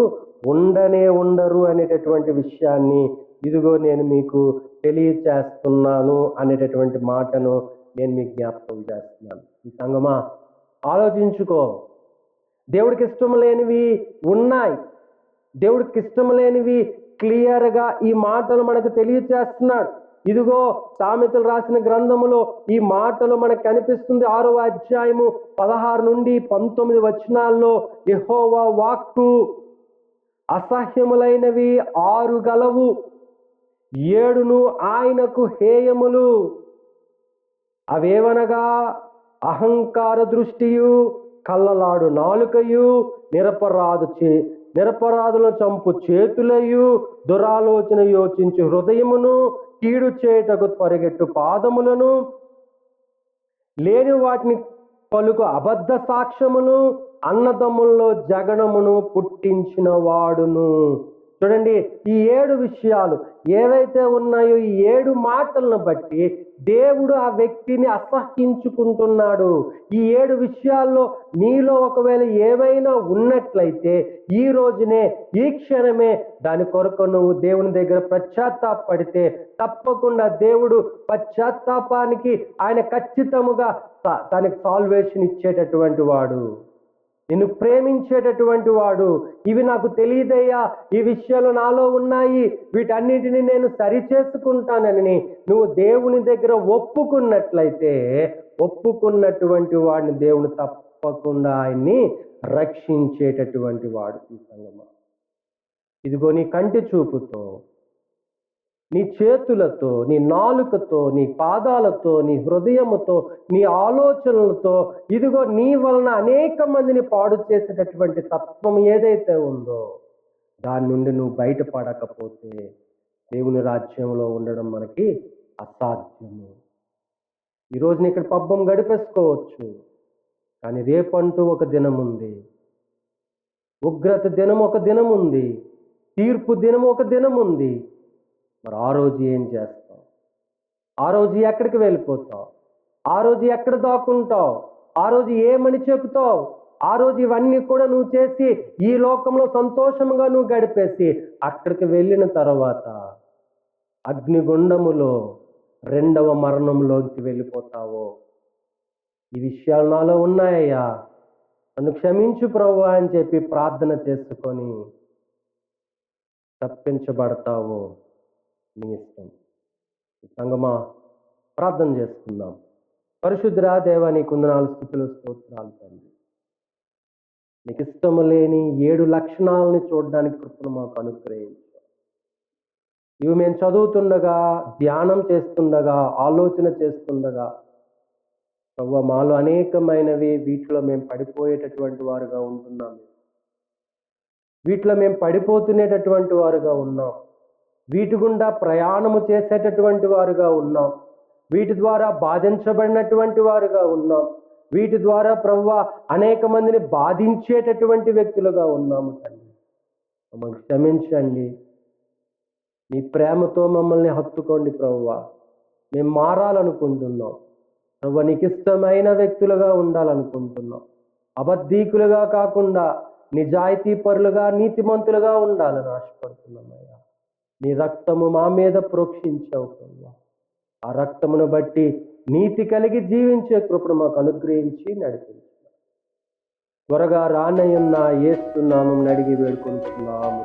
ఉండనే ఉండరు అనేటటువంటి విషయాన్ని ఇదిగో నేను మీకు తెలియచేస్తున్నాను అనేటటువంటి మాటను నేను మీకు జ్ఞాపకం చేస్తున్నాను. ఈ సంగమా, ఆలోచించుకో. దేవుడికి ఇష్టం లేనివి ఉన్నాయి. దేవుడికి ఇష్టం లేనివి క్లియర్గా ఈ మాటలు మనకు తెలియచేస్తున్నాడు. ఇదిగో సామెతలు రాసిన గ్రంథములో ఈ మాటలు మనకు కనిపిస్తుంది. 6వ అధ్యాయము 16 నుండి 19 వచనాల్లో యెహోవా వాక్కు, అసహ్యములైనవి 6 గలవు, 7 ఆయనకు హేయములు. అవేవనగా అహంకార దృష్టియు, కళ్ళలాడు నాలుకయు, నిరపరాధులను చంపు చేతులయు, దురాలోచన యోచించు హృదయమును, కీడు చేయుటకు పరిగెట్టు పాదములను, లేని వాటిని పలుకు అబద్ధ సాక్ష్యమును, అన్నదమ్ముల్లో జగడమును పుట్టించిన వాడును. చూడండి, ఈ 7 విషయాలు ఏవైతే ఉన్నాయో ఈ 7 మాటలను బట్టి దేవుడు ఆ వ్యక్తిని అసహ్యించుకుంటున్నాడు. ఈ 7 విషయాల్లో నీలో ఒకవేళ ఏవైనా ఉన్నట్లయితే ఈ రోజునే, ఈ క్షణమే దాని కొరకు నువ్వు దేవుని దగ్గర పశ్చాత్తాపడితే తప్పకుండా దేవుడు పశ్చాత్తాపానికి ఆయన ఖచ్చితముగా తనకి సాల్వేషన్ ఇచ్చేటటువంటి వాడు, నిన్ను ప్రేమించేటటువంటి వాడు. ఇవి నాకు తెలియదయ్యా, ఈ విషయాలు నాలో ఉన్నాయి, వీటన్నిటిని నేను సరిచేసుకుంటానని నువ్వు దేవుని దగ్గర ఒప్పుకున్నట్లయితే, ఒప్పుకున్నటువంటి వాడిని దేవుడు తప్పకుండా ఆయన్ని రక్షించేటటువంటి వాడు. ఈ సంగమా, ఇదిగో నీ కంటి చూపుతో, నీ చేతులతో, నీ నాలుకతో, నీ పాదాలతో, నీ హృదయముతో, నీ ఆలోచనలతో, ఇదిగో నీ వలన అనేక మందిని పాడు చేసేటటువంటి తత్వం ఏదైతే ఉందో దాని నుండి నువ్వు బయటపడకపోతే దేవుని రాజ్యంలో ఉండడం మనకి అసాధ్యము. ఈరోజు నీ ఇక్కడ పబ్బం గడిపేసుకోవచ్చు, కానీ రేపంటూ ఒక దినం ఉంది. ఉగ్రత దినం ఒక దినం ఉంది. తీర్పు దినం ఒక దినం ఉంది. మరి ఆ రోజు ఏం చేస్తావు? ఆ రోజు ఎక్కడికి వెళ్ళిపోతావు? ఆ రోజు ఎక్కడ దాక్కుంటావు? ఆ రోజు ఏమని చెబుతావు? ఆ రోజు ఇవన్నీ కూడా నువ్వు చేసి ఈ లోకంలో సంతోషంగా నువ్వు గడిపేసి అక్కడికి వెళ్ళిన తర్వాత అగ్నిగుండములో 2వ మరణంలోకి వెళ్ళిపోతావో. ఈ విషయాలు నాలో ఉన్నాయ్యా, నన్ను క్షమించు ప్రభువా అని చెప్పి ప్రార్థన చేసుకొని తప్పించబడతావో నీ ఇష్టం. సంగమా, ప్రార్థన చేసుకుందాం. పరిశుద్ధుడా దేవా, నీకు వందనాలు, స్తుతులు, స్తోత్రాలు తండ్రి. నీకు ఇష్టము లేని 7 లక్షణాలని చూడడానికి కృపను మాకు అనుగ్రహించు. ఇవి మేము చదువుతుండగా, ధ్యానం చేస్తుండగా, ఆలోచన చేస్తుండగా ప్రభువా, మాలో అనేకమైనవి వీటిలో మేము పడిపోయేటటువంటి వారుగా ఉంటున్నాం. వీటిలో మేము పడిపోతునేటటువంటి వారుగా ఉన్నాం. వీటి గుండా ప్రయాణము చేసేటటువంటి వారుగా ఉన్నాం. వీటి ద్వారా బాధించబడినటువంటి వారుగా ఉన్నాం. వీటి ద్వారా ప్రభువా అనేక మందిని బాధించేటటువంటి వ్యక్తులుగా ఉన్నాము తండ్రి. మమ్మల్ని క్షమించండి. మీ ప్రేమతో మమ్మల్ని హత్తుకోండి ప్రభువా. మేము మారాలనుకుంటున్నాం ప్రభువా, నీకు ఇష్టమైన వ్యక్తులుగా ఉండాలనుకుంటున్నాం. అబద్ధీకులుగా కాకుండా నిజాయితీ పరులుగా, నీతిమంతులుగా ఉండాలని ఆశపడుతున్నామయ్యా. నీ రక్తము మా మీద ప్రోక్షించావు ప్రభువా. ఆ రక్తమును బట్టి నీతి కలిగి జీవించే కృపను మాకు అనుగ్రహించి నడిపించు. త్వరగా రానయ్యున్న యేసు నామమున అడిగి వేడుకుంటున్నాము.